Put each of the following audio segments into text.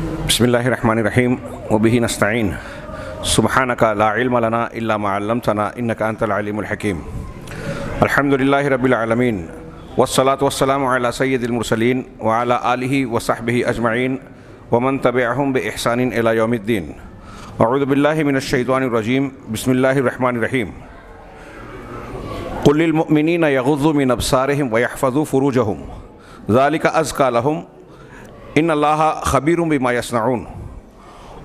بسم اللہ الرحمن الرحیم وبہ نستعین سبحانک لا علم لنا الا ما علمتنا انک انت العلیم الحکیم الحمد للہ رب العالمین والصلاة والسلام علی سید المرسلین وعلی آلہ وصحبہ اجمعین ومن تبعہم بإحسان الی یوم الدین اعوذ باللہ من الشیطان الرجیم بسم اللہ الرحمن الرحیم قل للمؤمنین یغضوا من ابصارہم ویحفظوا فروجہم ذالک ازکی لہم ان اللہ خبیر بما یصنعون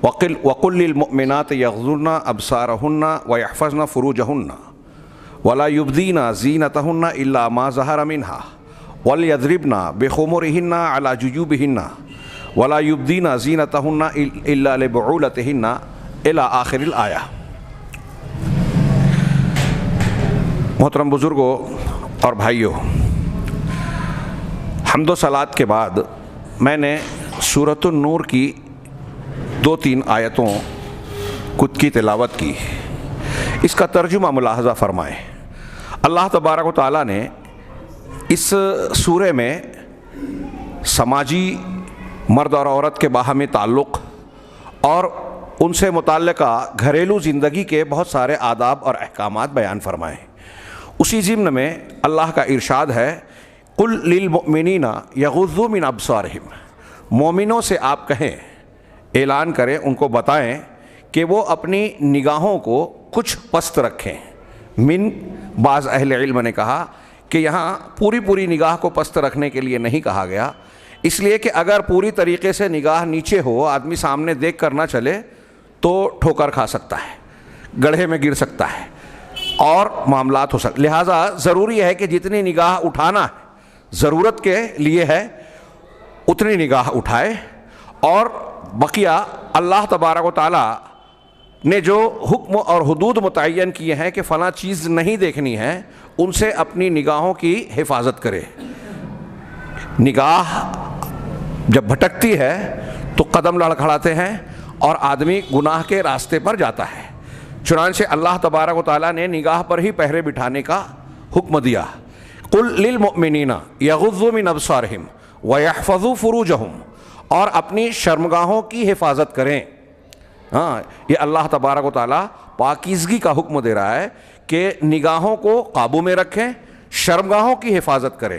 وقل للمؤمنات یغضضن ابصارہن ویحفظن فروجہن ولا یبدین زینتہن الا ما ظہر منہا ولیضربن بخمرہن علی جیوبہن ولا یبدین زینتہن الا لبعولتہن الی آخر الآیہ۔ محترم بزرگوں اور بھائیوں، حمد و صلوات کے بعد میں نے سورۃ النور کی 2-3 آیتوں کی تلاوت کی۔ اس کا ترجمہ ملاحظہ فرمائیں۔ اللہ تبارک و تعالیٰ نے اس سورہ میں سماجی مرد اور عورت کے باہمی تعلق اور ان سے متعلقہ گھریلو زندگی کے بہت سارے آداب اور احکامات بیان فرمائے۔ اسی ضمن میں اللہ کا ارشاد ہے قل للمؤمنین یغضوا من ابصارہم، مومنوں سے آپ کہیں، اعلان کریں، ان کو بتائیں کہ وہ اپنی نگاہوں کو کچھ پست رکھیں۔ من، بعض اہل علم نے کہا کہ یہاں پوری نگاہ کو پست رکھنے کے لیے نہیں کہا گیا، اس لیے کہ اگر پوری طریقے سے نگاہ نیچے ہو، آدمی سامنے دیکھ کر نہ چلے تو ٹھوکر کھا سکتا ہے، گڑھے میں گر سکتا ہے اور معاملات ہو سکتے، لہٰذا ضروری ہے کہ جتنی نگاہ اٹھانا ہے، ضرورت کے لیے ہے، اتنی نگاہ اٹھائے، اور بقیہ اللہ تبارک و تعالیٰ نے جو حکم اور حدود متعین کیے ہیں کہ فلاں چیز نہیں دیکھنی ہے، ان سے اپنی نگاہوں کی حفاظت کرے۔ نگاہ جب بھٹکتی ہے تو قدم لڑکھڑاتے ہیں اور آدمی گناہ کے راستے پر جاتا ہے، چنانچہ اللہ تبارک و تعالیٰ نے نگاہ پر ہی پہرے بٹھانے کا حکم دیا۔ قل للمؤمنین یغضوا من ابصارہم ویحفظوا فروجہم، اور اپنی شرمگاہوں کی حفاظت کریں۔ یہ اللہ تبارک و تعالیٰ پاکیزگی کا حکم دے رہا ہے کہ نگاہوں کو قابو میں رکھیں، شرمگاہوں کی حفاظت کریں۔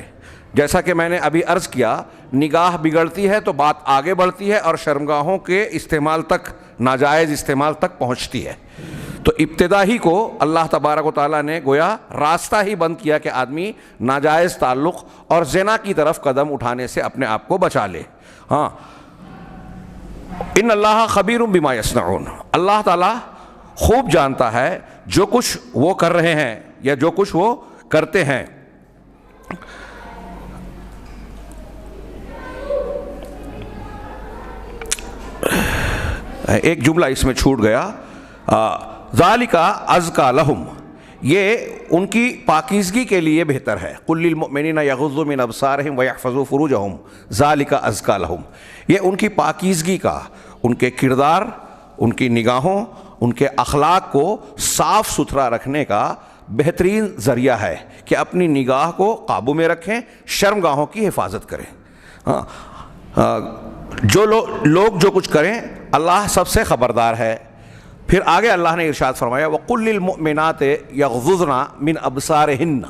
جیسا کہ میں نے ابھی عرض کیا، نگاہ بگڑتی ہے تو بات آگے بڑھتی ہے اور شرمگاہوں کے استعمال تک، ناجائز استعمال تک پہنچتی ہے۔ تو ابتدا ہی کو اللہ تبارک و تعالیٰ نے گویا راستہ ہی بند کیا کہ آدمی ناجائز تعلق اور زنا کی طرف قدم اٹھانے سے اپنے آپ کو بچا لے۔ ان اللہ خبیر بما یصنعون، اللہ تعالیٰ خوب جانتا ہے جو کچھ وہ کر رہے ہیں یا جو کچھ وہ کرتے ہیں۔ ایک جملہ اس میں چھوٹ گیا، ذالک ازکی لہم، یہ ان کی پاکیزگی کے لیے بہتر ہے۔ قل للمؤمنین یغضوا من ابصارہم ویحفظوا فروجہم ذالک ازکی لہم، یہ ان کی پاکیزگی کا، ان کے کردار، ان کی نگاہوں، ان کے اخلاق کو صاف ستھرا رکھنے کا بہترین ذریعہ ہے کہ اپنی نگاہ کو قابو میں رکھیں، شرمگاہوں کی حفاظت کریں۔ جو لوگ جو کچھ کریں اللہ سب سے خبردار ہے۔ پھر آگے اللہ نے ارشاد فرمایا وَقُلْ لِلْمُؤْمِنَاتِ يَغْضُضْنَ مِنْ أَبْصَارِهِنَّ،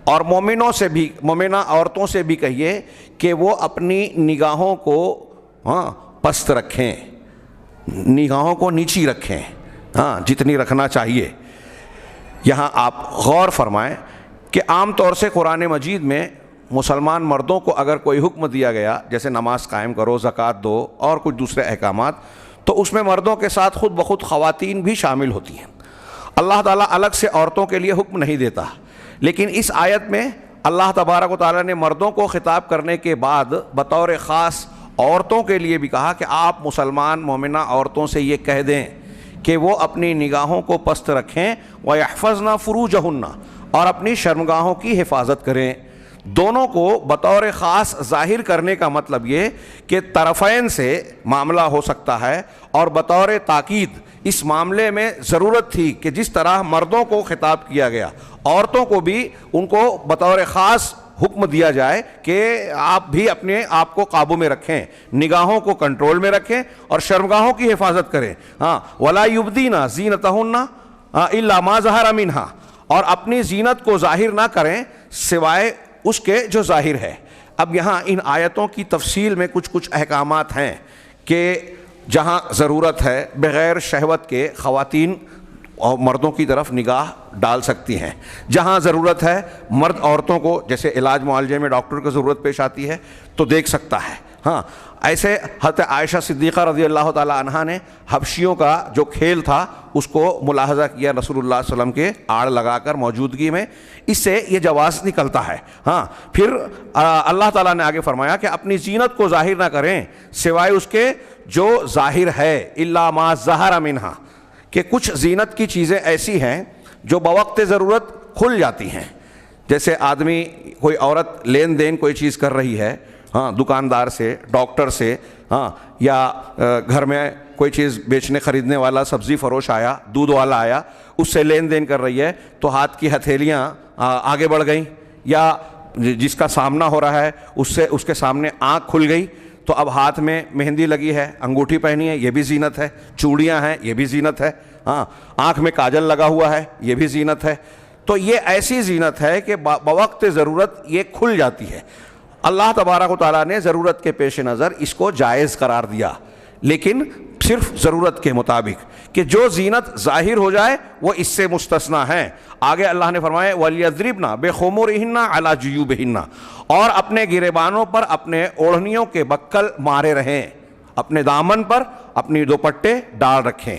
اور مومنوں سے بھی، مومنہ عورتوں سے بھی کہیے کہ وہ اپنی نگاہوں کو پست رکھیں، نگاہوں کو نیچی رکھیں، جتنی رکھنا چاہیے۔ یہاں آپ غور فرمائیں کہ عام طور سے قرآن مجید میں مسلمان مردوں کو اگر کوئی حکم دیا گیا، جیسے نماز قائم کرو، زکوٰۃ دو اور کچھ دوسرے احکامات، تو اس میں مردوں کے ساتھ خود بخود خواتین بھی شامل ہوتی ہیں۔ اللہ تعالیٰ الگ سے عورتوں کے لیے حکم نہیں دیتا، لیکن اس آیت میں اللہ تبارک و تعالیٰ نے مردوں کو خطاب کرنے کے بعد بطور خاص عورتوں کے لیے بھی کہا کہ آپ مسلمان مومنہ عورتوں سے یہ کہہ دیں کہ وہ اپنی نگاہوں کو پست رکھیں، وَيَحْفَظْنَ فُرُوجَهُنَّ، اور اپنی شرمگاہوں کی حفاظت کریں۔ دونوں کو بطور خاص ظاہر کرنے کا مطلب یہ کہ طرفین سے معاملہ ہو سکتا ہے، اور بطور تاکید اس معاملے میں ضرورت تھی کہ جس طرح مردوں کو خطاب کیا گیا، عورتوں کو بھی ان کو بطور خاص حکم دیا جائے کہ آپ بھی اپنے آپ کو قابو میں رکھیں، نگاہوں کو کنٹرول میں رکھیں اور شرمگاہوں کی حفاظت کریں. وَلَا يُبْدِينَ زِينَتَهُنَّ إِلَّا مَا ظَهَرَ مِنْهَا، اور اپنی زینت کو ظاہر نہ کریں سوائے اس کے جو ظاہر ہے. اب یہاں ان آیتوں کی تفصیل میں کچھ احکامات ہیں کہ جہاں ضرورت ہے بغیر شہوت کے خواتین اور مردوں کی طرف نگاہ ڈال سکتی ہیں. جہاں ضرورت ہے مرد عورتوں کو جیسے علاج معالجے میں ڈاکٹر کی ضرورت پیش آتی ہے تو دیکھ سکتا ہے. ایسے حضرت عائشہ صدیقہ رضی اللہ تعالی عنہا نے حبشیوں کا جو کھیل تھا اس کو ملاحظہ کیا رسول اللہ صلی اللہ علیہ وسلم کے آڑ لگا کر موجودگی میں، اس سے یہ جواز نکلتا ہے. پھر اللہ تعالیٰ نے آگے فرمایا کہ اپنی زینت کو ظاہر نہ کریں سوائے اس کے جو ظاہر ہے، الا ما ظہر منہا، کہ کچھ زینت کی چیزیں ایسی ہیں جو بوقت ضرورت کھل جاتی ہیں. جیسے آدمی کوئی عورت لین دین کوئی چیز کر رہی ہے دکاندار سے، ڈاکٹر سے، یا گھر میں کوئی چیز بیچنے خریدنے والا سبزی فروش آیا، دودھ والا آیا، اس سے لین دین کر رہی ہے تو ہاتھ کی ہتھیلیاں آگے بڑھ گئیں، یا جس کا سامنا ہو رہا ہے اس کے سامنے آنکھ کھل گئی تو اب ہاتھ میں مہندی لگی ہے، انگوٹھی پہنی ہے، یہ بھی زینت ہے، چوڑیاں ہیں، یہ بھی زینت ہے، آنکھ میں کاجل لگا ہوا ہے، یہ بھی زینت ہے. تو یہ ایسی زینت ہے کہ بوقت ضرورت یہ کھل جاتی ہے. اللہ تبارک و تعالیٰ نے ضرورت کے پیش نظر اس کو جائز قرار دیا، لیکن صرف ضرورت کے مطابق، کہ جو زینت ظاہر ہو جائے وہ اس سے مستثنیٰ ہیں. آگے اللہ نے فرمایا وَلْيَضْرِبْنَ بِخُمُرِهِنَّ عَلَى جُيُوبِهِنَّ، اور اپنے گریبانوں پر اپنے اوڑھنیوں کے بکل مارے رہیں، اپنے دامن پر اپنی دوپٹے ڈال رکھیں.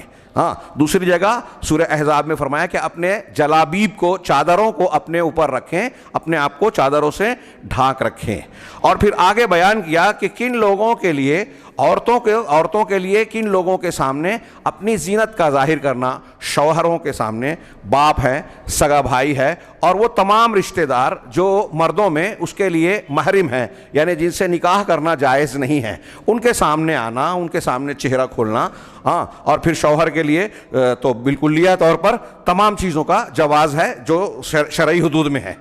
دوسری جگہ سورہ احزاب میں فرمایا کہ اپنے جلابیب کو، چادروں کو اپنے اوپر رکھیں، اپنے آپ کو چادروں سے ڈھانک رکھیں. اور پھر آگے بیان کیا کہ کن لوگوں کے لیے، عورتوں کے لیے کن لوگوں کے سامنے اپنی زینت کا ظاہر کرنا. شوہروں کے سامنے، باپ ہے، سگا بھائی ہے، اور وہ تمام رشتہ دار جو مردوں میں اس کے لیے محرم ہیں، یعنی جن سے نکاح کرنا جائز نہیں ہے، ان کے سامنے آنا، ان کے سامنے چہرہ کھولنا. اور پھر شوہر کے لیے تو بالکلیہ طور پر تمام چیزوں کا جواز ہے جو شرعی حدود میں ہے.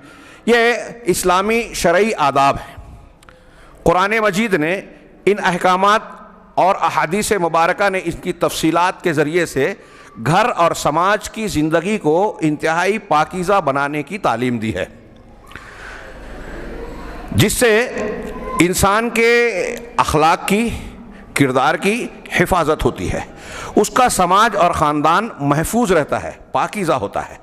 یہ اسلامی شرعی آداب ہیں. قرآن مجید نے ان احکامات اور احادیث مبارکہ نے اس کی تفصیلات کے ذریعے سے گھر اور سماج کی زندگی کو انتہائی پاکیزہ بنانے کی تعلیم دی ہے، جس سے انسان کے اخلاق کی، کردار کی حفاظت ہوتی ہے، اس کا سماج اور خاندان محفوظ رہتا ہے، پاکیزہ ہوتا ہے.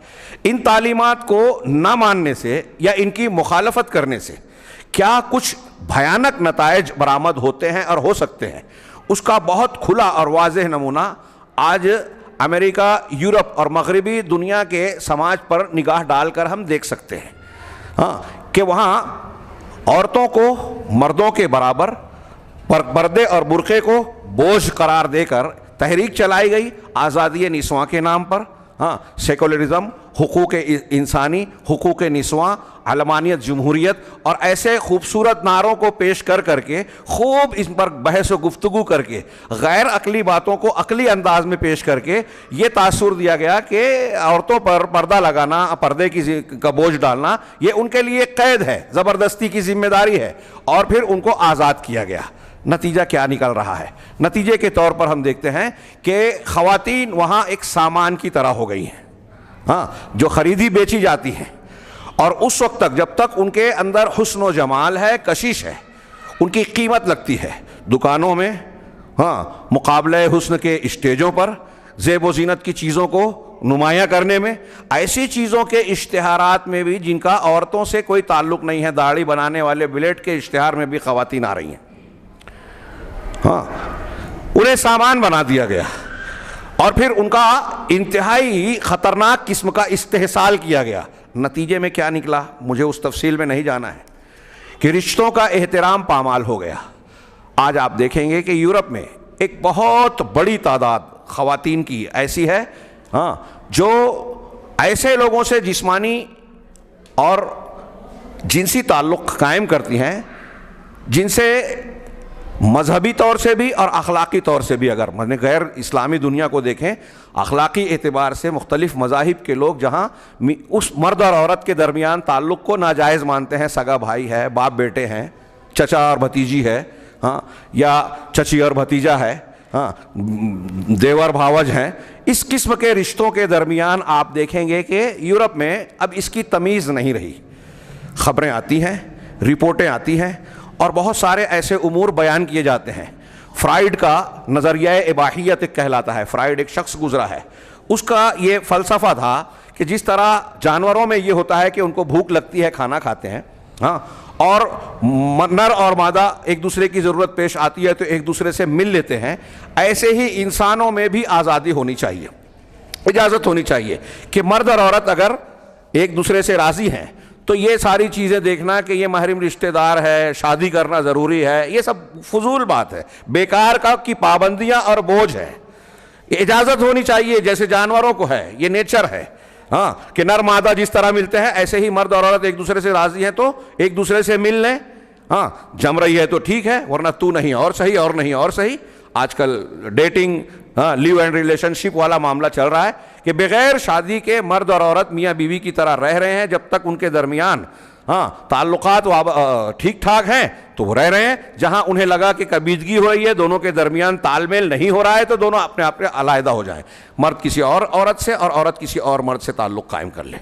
ان تعلیمات کو نہ ماننے سے یا ان کی مخالفت کرنے سے کیا کچھ بھیانک نتائج برآمد ہوتے ہیں اور ہو سکتے ہیں، اس کا بہت کھلا اور واضح نمونہ آج امریکہ، یورپ اور مغربی دنیا کے سماج پر نگاہ ڈال کر ہم دیکھ سکتے ہیں کہ وہاں عورتوں کو مردوں کے برابر پردے اور برقعے کو بوجھ قرار دے کر تحریک چلائی گئی آزادی نسواں کے نام پر. سیکولرزم، حقوق انسانی، حقوق نسواں، علمانیت، جمہوریت، اور ایسے خوبصورت نعروں کو پیش کر کے خوب اس پر بحث و گفتگو کر کے غیر عقلی باتوں کو عقلی انداز میں پیش کر کے یہ تاثر دیا گیا کہ عورتوں پر پردہ لگانا، پردے کا بوجھ ڈالنا یہ ان کے لیے قید ہے، زبردستی کی ذمہ داری ہے، اور پھر ان کو آزاد کیا گیا. نتیجہ کیا نکل رہا ہے؟ نتیجے کے طور پر ہم دیکھتے ہیں کہ خواتین وہاں ایک سامان کی طرح ہو گئی ہیں، جو خریدی بیچی جاتی ہیں، اور اس وقت تک جب تک ان کے اندر حسن و جمال ہے، کشش ہے، ان کی قیمت لگتی ہے. دکانوں میں، مقابلہ حسن کے اسٹیجوں پر، زیب و زینت کی چیزوں کو نمایاں کرنے میں، ایسی چیزوں کے اشتہارات میں بھی جن کا عورتوں سے کوئی تعلق نہیں ہے، داڑھی بنانے والے بلیٹ کے اشتہار میں بھی خواتین آ رہی ہیں. انہیں سامان بنا دیا گیا، اور پھر ان کا انتہائی خطرناک قسم کا استحصال کیا گیا. نتیجے میں کیا نکلا مجھے اس تفصیل میں نہیں جانا ہے کہ رشتوں کا احترام پامال ہو گیا. آج آپ دیکھیں گے کہ یورپ میں ایک بہت بڑی تعداد خواتین کی ایسی ہے جو ایسے لوگوں سے جسمانی اور جنسی تعلق قائم کرتی ہیں جن سے مذہبی طور سے بھی اور اخلاقی طور سے بھی. اگر غیر اسلامی دنیا کو دیکھیں, اخلاقی اعتبار سے مختلف مذاہب کے لوگ جہاں اس مرد اور عورت کے درمیان تعلق کو ناجائز مانتے ہیں, سگا بھائی ہے, باپ بیٹے ہیں, چچا اور بھتیجی ہے, ہاں, یا چچی اور بھتیجا ہے, ہاں, دیور بھاوج ہیں, اس قسم کے رشتوں کے درمیان آپ دیکھیں گے کہ یورپ میں اب اس کی تمیز نہیں رہی. خبریں آتی ہیں, رپورٹیں آتی ہیں, اور بہت سارے ایسے امور بیان کیے جاتے ہیں. فرائیڈ کا نظریہ اباحیت کہلاتا ہے. فرائیڈ ایک شخص گزرا ہے, اس کا یہ فلسفہ تھا کہ جس طرح جانوروں میں یہ ہوتا ہے کہ ان کو بھوک لگتی ہے, کھانا کھاتے ہیں, ہاں, اور نر اور مادہ ایک دوسرے کی ضرورت پیش آتی ہے تو ایک دوسرے سے مل لیتے ہیں, ایسے ہی انسانوں میں بھی آزادی ہونی چاہیے, اجازت ہونی چاہیے کہ مرد اور عورت اگر ایک دوسرے سے راضی ہیں تو یہ ساری چیزیں دیکھنا کہ یہ محرم رشتہ دار ہے, شادی کرنا ضروری ہے, یہ سب فضول بات ہے, بیکار کی پابندیاں اور بوجھ ہے. یہ اجازت ہونی چاہیے جیسے جانوروں کو ہے, یہ نیچر ہے, ہاں, کہ نر مادہ جس طرح ملتے ہیں ایسے ہی مرد اور عورت ایک دوسرے سے راضی ہیں تو ایک دوسرے سے مل لیں, ہاں, جم رہی ہے تو ٹھیک ہے, ورنہ تو نہیں اور صحیح, اور نہیں اور صحیح. آج کل ڈیٹنگ, ہاں, لیو اینڈ ریلیشن شپ والا معاملہ چل رہا ہے کہ بغیر شادی کے مرد اور عورت میاں بیوی کی طرح رہ رہے ہیں, جب تک ان کے درمیان, ہاں, تعلقات ٹھیک ٹھاک ہیں تو وہ رہ رہے ہیں. جہاں انہیں لگا کہ کبیدگی ہو رہی ہے, دونوں کے درمیان تال میل نہیں ہو رہا ہے, تو دونوں اپنے آپ علیحدہ ہو جائیں, مرد کسی اور عورت سے اور عورت کسی اور مرد سے تعلق قائم کر لیں.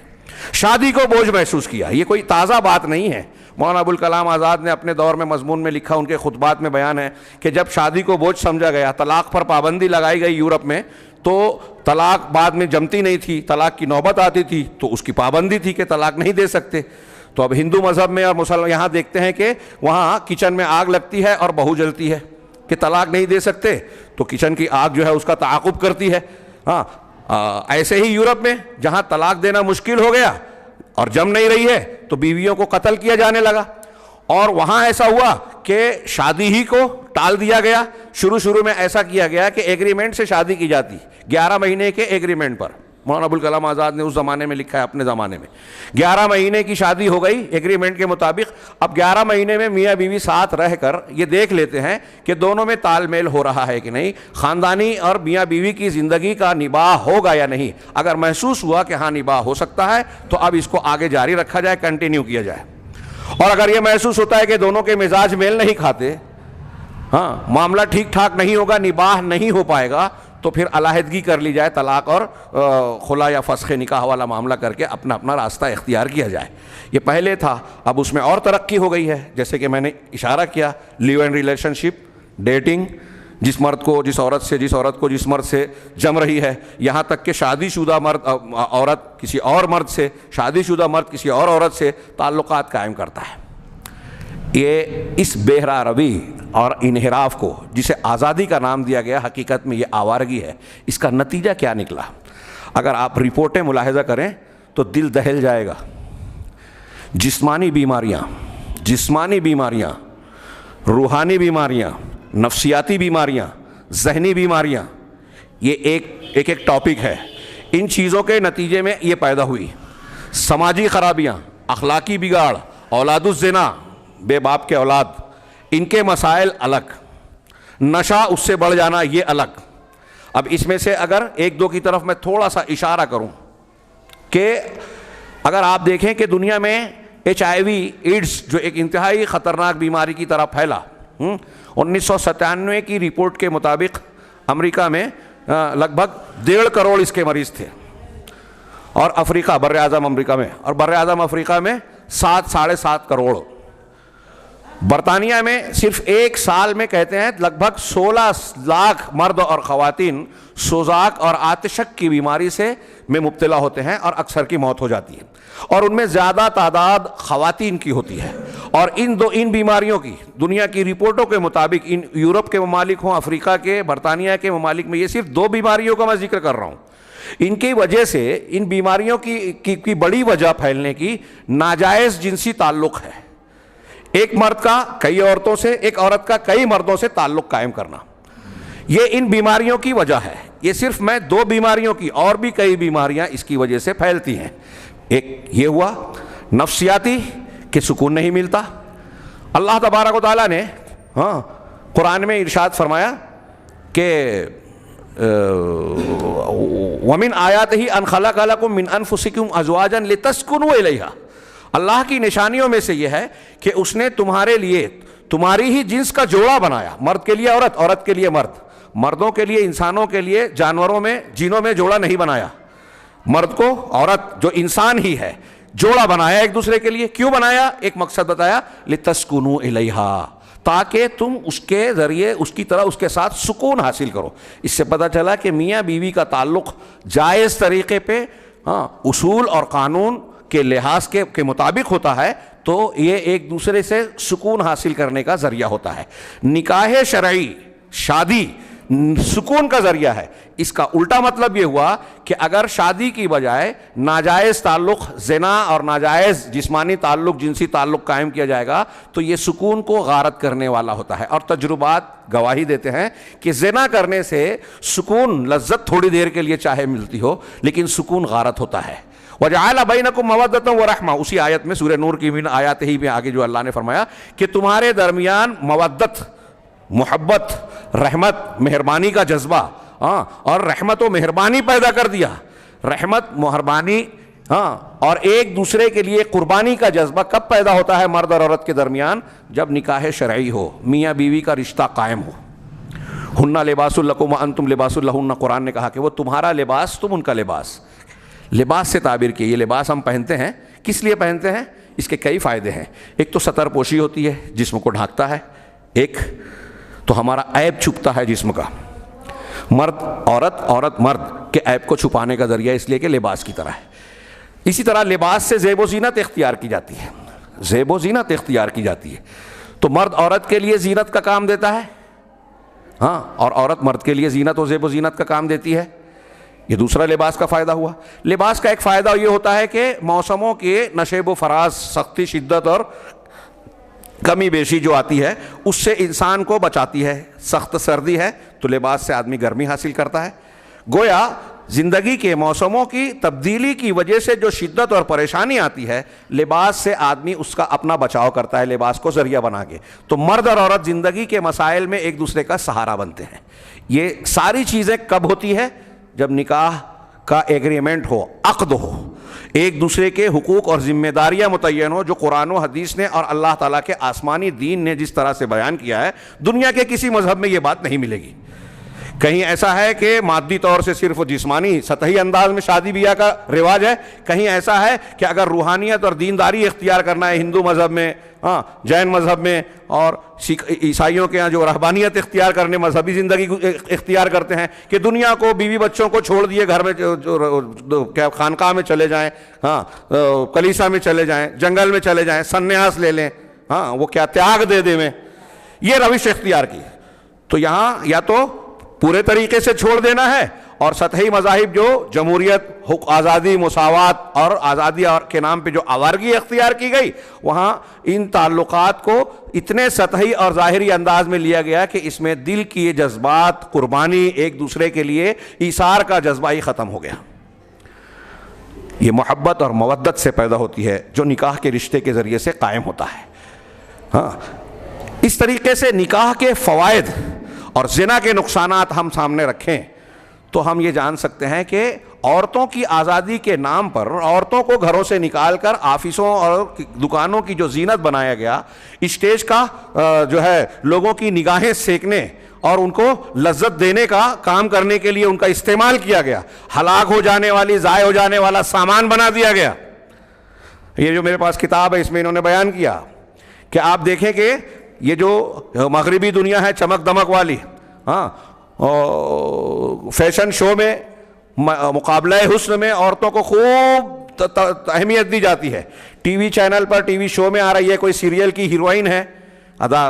شادی کو بوجھ محسوس کیا, یہ کوئی تازہ بات نہیں ہے. مولانا ابوالکلام آزاد نے اپنے دور میں مضمون میں لکھا, ان کے خطبات میں بیان ہے کہ جب شادی کو بوجھ سمجھا گیا, طلاق پر پابندی لگائی گئی یورپ میں, تو طلاق بعد میں جمتی نہیں تھی, طلاق کی نوبت آتی تھی تو اس کی پابندی تھی کہ طلاق نہیں دے سکتے. تو اب ہندو مذہب میں اور مسلمان یہاں دیکھتے ہیں کہ وہاں کچن میں آگ لگتی ہے اور بہو جلتی ہے کہ طلاق نہیں دے سکتے, تو کچن کی آگ جو ہے اس کا تعاقب کرتی ہے. ہاں, ایسے ہی یورپ میں جہاں طلاق دینا مشکل ہو گیا اور جم نہیں رہی ہے تو بیویوں کو قتل کیا جانے لگا, اور وہاں ایسا ہوا کہ شادی ہی کو ٹال دیا گیا. شروع میں ایسا کیا گیا کہ ایگریمنٹ سے شادی کی جاتی, 11 مہینے کے ایگریمنٹ پر. مولانا ابوالکلام آزاد نے اس زمانے میں لکھا ہے, اپنے زمانے میں 11 مہینے کی شادی ہو گئی ایگریمنٹ کے مطابق. اب 11 مہینے میں میاں بیوی ساتھ رہ کر یہ دیکھ لیتے ہیں کہ دونوں میں تال میل ہو رہا ہے کہ نہیں, خاندانی اور میاں بیوی کی زندگی کا نباہ ہوگا یا نہیں. اگر محسوس ہوا کہ ہاں نباہ ہو سکتا ہے تو اب اس کو آگے جاری رکھا جائے, کنٹینیو کیا جائے. اور اگر یہ محسوس ہوتا ہے کہ دونوں کے مزاج میل نہیں کھاتے, ہاں, معاملہ ٹھیک ٹھاک نہیں ہوگا, نباہ نہیں ہو پائے گا, تو پھر علیحدگی کر لی جائے, طلاق اور خلا یا فسخ نکاح والا معاملہ کر کے اپنا اپنا راستہ اختیار کیا جائے. یہ پہلے تھا, اب اس میں اور ترقی ہو گئی ہے, جیسے کہ میں نے اشارہ کیا, لیو اینڈ ریلیشن شپ, ڈیٹنگ, جس مرد کو جس عورت سے, جس عورت کو جس مرد سے جم رہی ہے, یہاں تک کہ شادی شدہ عورت کسی اور مرد سے, شادی شدہ مرد کسی اور عورت سے تعلقات قائم کرتا ہے. یہ اس بہرا روی اور انحراف کو جسے آزادی کا نام دیا گیا, حقیقت میں یہ آوارگی ہے. اس کا نتیجہ کیا نکلا؟ اگر آپ رپورٹیں ملاحظہ کریں تو دل دہل جائے گا. جسمانی بیماریاں, روحانی بیماریاں, نفسیاتی بیماریاں, ذہنی بیماریاں, یہ ایک ٹاپک ہے. ان چیزوں کے نتیجے میں یہ پیدا ہوئی. سماجی خرابیاں, اخلاقی بگاڑ, اولاد الزنا, بے باپ کے اولاد, ان کے مسائل الگ, نشہ اس سے بڑھ جانا یہ الگ. اب اس میں سے اگر ایک دو کی طرف میں تھوڑا سا اشارہ کروں کہ اگر آپ دیکھیں کہ دنیا میں HIV ایڈز جو ایک انتہائی خطرناک بیماری کی طرح پھیلا, 1997 کی رپورٹ کے مطابق امریکہ میں لگ بھگ 1.5 کروڑ اس کے مریض تھے, اور افریقہ, بر اعظم امریکہ میں اور بر اعظم افریقہ میں 7.5 کروڑ. برطانیہ میں صرف 1 سال میں کہتے ہیں لگ بھگ 16 لاکھ مرد اور خواتین سوزاک اور آتشک کی بیماری سے میں مبتلا ہوتے ہیں, اور اکثر کی موت ہو جاتی ہے, اور ان میں زیادہ تعداد خواتین کی ہوتی ہے. اور ان بیماریوں کی دنیا کی رپورٹوں کے مطابق, ان یورپ کے ممالک ہوں, افریقہ کے, برطانیہ کے ممالک میں, یہ صرف 2 بیماریوں کا میں ذکر کر رہا ہوں, ان کی وجہ سے, ان بیماریوں کی بڑی وجہ پھیلنے کی ناجائز جنسی تعلق ہے. ایک مرد کا کئی عورتوں سے, ایک عورت کا کئی مردوں سے تعلق قائم کرنا, یہ ان بیماریوں کی وجہ ہے. یہ صرف میں 2 بیماریوں کی, اور بھی کئی بیماریاں اس کی وجہ سے پھیلتی ہیں. ایک یہ ہوا نفسیاتی کہ سکون نہیں ملتا. اللہ تبارک و تعالیٰ نے قرآن میں ارشاد فرمایا کہ وَمِنْ آیَاتِهِ أَنْ خَلَقَ لَكُم مِّنْ أَنفُسِكُمْ أَزْوَاجًا لِتَسْكُنُوا إِلَيْهَا، اللہ کی نشانیوں میں سے یہ ہے کہ اس نے تمہارے لیے تمہاری ہی جنس کا جوڑا بنایا، مرد کے لیے عورت، عورت کے لیے مرد، مردوں کے لیے انسانوں کے لیے جانوروں میں جنوں میں جوڑا نہیں بنایا، مرد کو عورت جو انسان ہی ہے جوڑا بنایا ایک دوسرے کے لیے۔ کیوں بنایا؟ ایک مقصد بتایا، لِتَسْكُنُوا إِلَيْهَا، تاکہ تم اس کے ذریعے اس کی طرح اس کے ساتھ سکون حاصل کرو۔ اس سے پتہ چلا کہ میاں بیوی کا تعلق جائز طریقے پہ اصول اور قانون کے لحاظ کے مطابق ہوتا ہے تو یہ ایک دوسرے سے سکون حاصل کرنے کا ذریعہ ہوتا ہے۔ نکاح شرعی، شادی سکون کا ذریعہ ہے۔ اس کا الٹا مطلب یہ ہوا کہ اگر شادی کی بجائے ناجائز تعلق، زنا اور ناجائز جسمانی تعلق، جنسی تعلق قائم کیا جائے گا تو یہ سکون کو غارت کرنے والا ہوتا ہے۔ اور تجربات گواہی دیتے ہیں کہ زنا کرنے سے سکون، لذت تھوڑی دیر کے لیے چاہے ملتی ہو لیکن سکون غارت ہوتا ہے۔ وَجَعَلَ بَيْنَكُمْ مَوَدَّةً وَرَحْمَةً، اسی آیت میں سورہ نور کی من آیات ہی میں آگے جو اللہ نے فرمایا کہ تمہارے درمیان مودت، محبت، رحمت، مہربانی کا جذبہ، اور رحمت و مہربانی پیدا کر دیا۔ رحمت، مہربانی اور ایک دوسرے کے لیے قربانی کا جذبہ کب پیدا ہوتا ہے مرد اور عورت کے درمیان؟ جب نکاح شرعی ہو، میاں بیوی کا رشتہ قائم ہو۔ ہن لباس لکم وانتم لباس لہن، قرآن نے کہا کہ وہ تمہارا لباس، تم ان کا لباس۔ لباس سے تعبیر کی، یہ لباس ہم پہنتے ہیں کس لیے پہنتے ہیں؟ اس کے کئی فائدے ہیں۔ ایک تو ستر پوشی ہوتی ہے، جسم کو ڈھانکتا ہے، ایک تو ہمارا عیب چھپتا ہے جسم کا، مرد عورت، عورت مرد کے عیب کو چھپانے کا ذریعہ اس لیے کہ لباس کی طرح ہے۔ اسی طرح لباس سے زیب و زینت اختیار کی جاتی ہے، زیب و زینت اختیار کی جاتی ہے۔ تو مرد عورت کے لیے زینت کا کام دیتا ہے، اور عورت مرد کے لیے زینت و زیب و زینت کا کام دیتی ہے۔ یہ دوسرا لباس کا فائدہ ہوا۔ لباس کا ایک فائدہ یہ ہوتا ہے کہ موسموں کے نشیب و فراز، سختی، شدت اور کمی بیشی جو آتی ہے اس سے انسان کو بچاتی ہے۔ سخت سردی ہے تو لباس سے آدمی گرمی حاصل کرتا ہے۔ گویا زندگی کے موسموں کی تبدیلی کی وجہ سے جو شدت اور پریشانی آتی ہے، لباس سے آدمی اس کا اپنا بچاؤ کرتا ہے، لباس کو ذریعہ بنا کے۔ تو مرد اور عورت زندگی کے مسائل میں ایک دوسرے کا سہارا بنتے ہیں۔ یہ ساری چیزیں کب ہوتی ہے؟ جب نکاح کا ایگریمنٹ ہو، عقد ہو، ایک دوسرے کے حقوق اور ذمہ داریاں متعین ہو، جو قرآن و حدیث نے اور اللہ تعالیٰ کے آسمانی دین نے جس طرح سے بیان کیا ہے، دنیا کے کسی مذہب میں یہ بات نہیں ملے گی۔ کہیں ایسا ہے کہ مادی طور سے صرف جسمانی سطحی انداز میں شادی بیاہ کا رواج ہے، کہیں ایسا ہے کہ اگر روحانیت اور دینداری اختیار کرنا ہے ہندو مذہب میں، جین مذہب میں، اور عیسائیوں کے یہاں جو رہبانیت اختیار کرنے، مذہبی زندگی اختیار کرتے ہیں کہ دنیا کو، بیوی بچوں کو چھوڑ دیے گھر میں، کیا خانقاہ میں چلے جائیں، کلیسا میں چلے جائیں، جنگل میں چلے جائیں، سنیاس لے لیں، وہ کیا تیاگ دے دیں میں، یہ روش اختیار کی۔ تو یہاں یا تو پورے طریقے سے چھوڑ دینا ہے، اور سطحی مذاہب جو جمہوریت، آزادی، مساوات اور آزادی اور کے نام پہ جو آوارگی اختیار کی گئی، وہاں ان تعلقات کو اتنے سطحی اور ظاہری انداز میں لیا گیا کہ اس میں دل کی جذبات، قربانی، ایک دوسرے کے لیے ایثار کا جذبہ ہی ختم ہو گیا۔ یہ محبت اور مودت سے پیدا ہوتی ہے جو نکاح کے رشتے کے ذریعے سے قائم ہوتا ہے۔ اس طریقے سے نکاح کے فوائد اور زنا کے نقصانات ہم سامنے رکھیں تو ہم یہ جان سکتے ہیں کہ عورتوں کی آزادی کے نام پر عورتوں کو گھروں سے نکال کر آفسوں اور دکانوں کی جو زینت بنایا گیا، اسٹیج کا جو ہے لوگوں کی نگاہیں سینکنے اور ان کو لذت دینے کا کام کرنے کے لیے ان کا استعمال کیا گیا، ہلاک ہو جانے والی، ضائع ہو جانے والا سامان بنا دیا گیا۔ یہ جو میرے پاس کتاب ہے اس میں انہوں نے بیان کیا کہ آپ دیکھیں کہ یہ جو مغربی دنیا ہے چمک دمک والی، فیشن شو میں، مقابلہ حسن میں عورتوں کو خوب اہمیت دی جاتی ہے۔ ٹی وی چینل پر ٹی وی شو میں آ رہی ہے، کوئی سیریل کی ہیروئن ہے،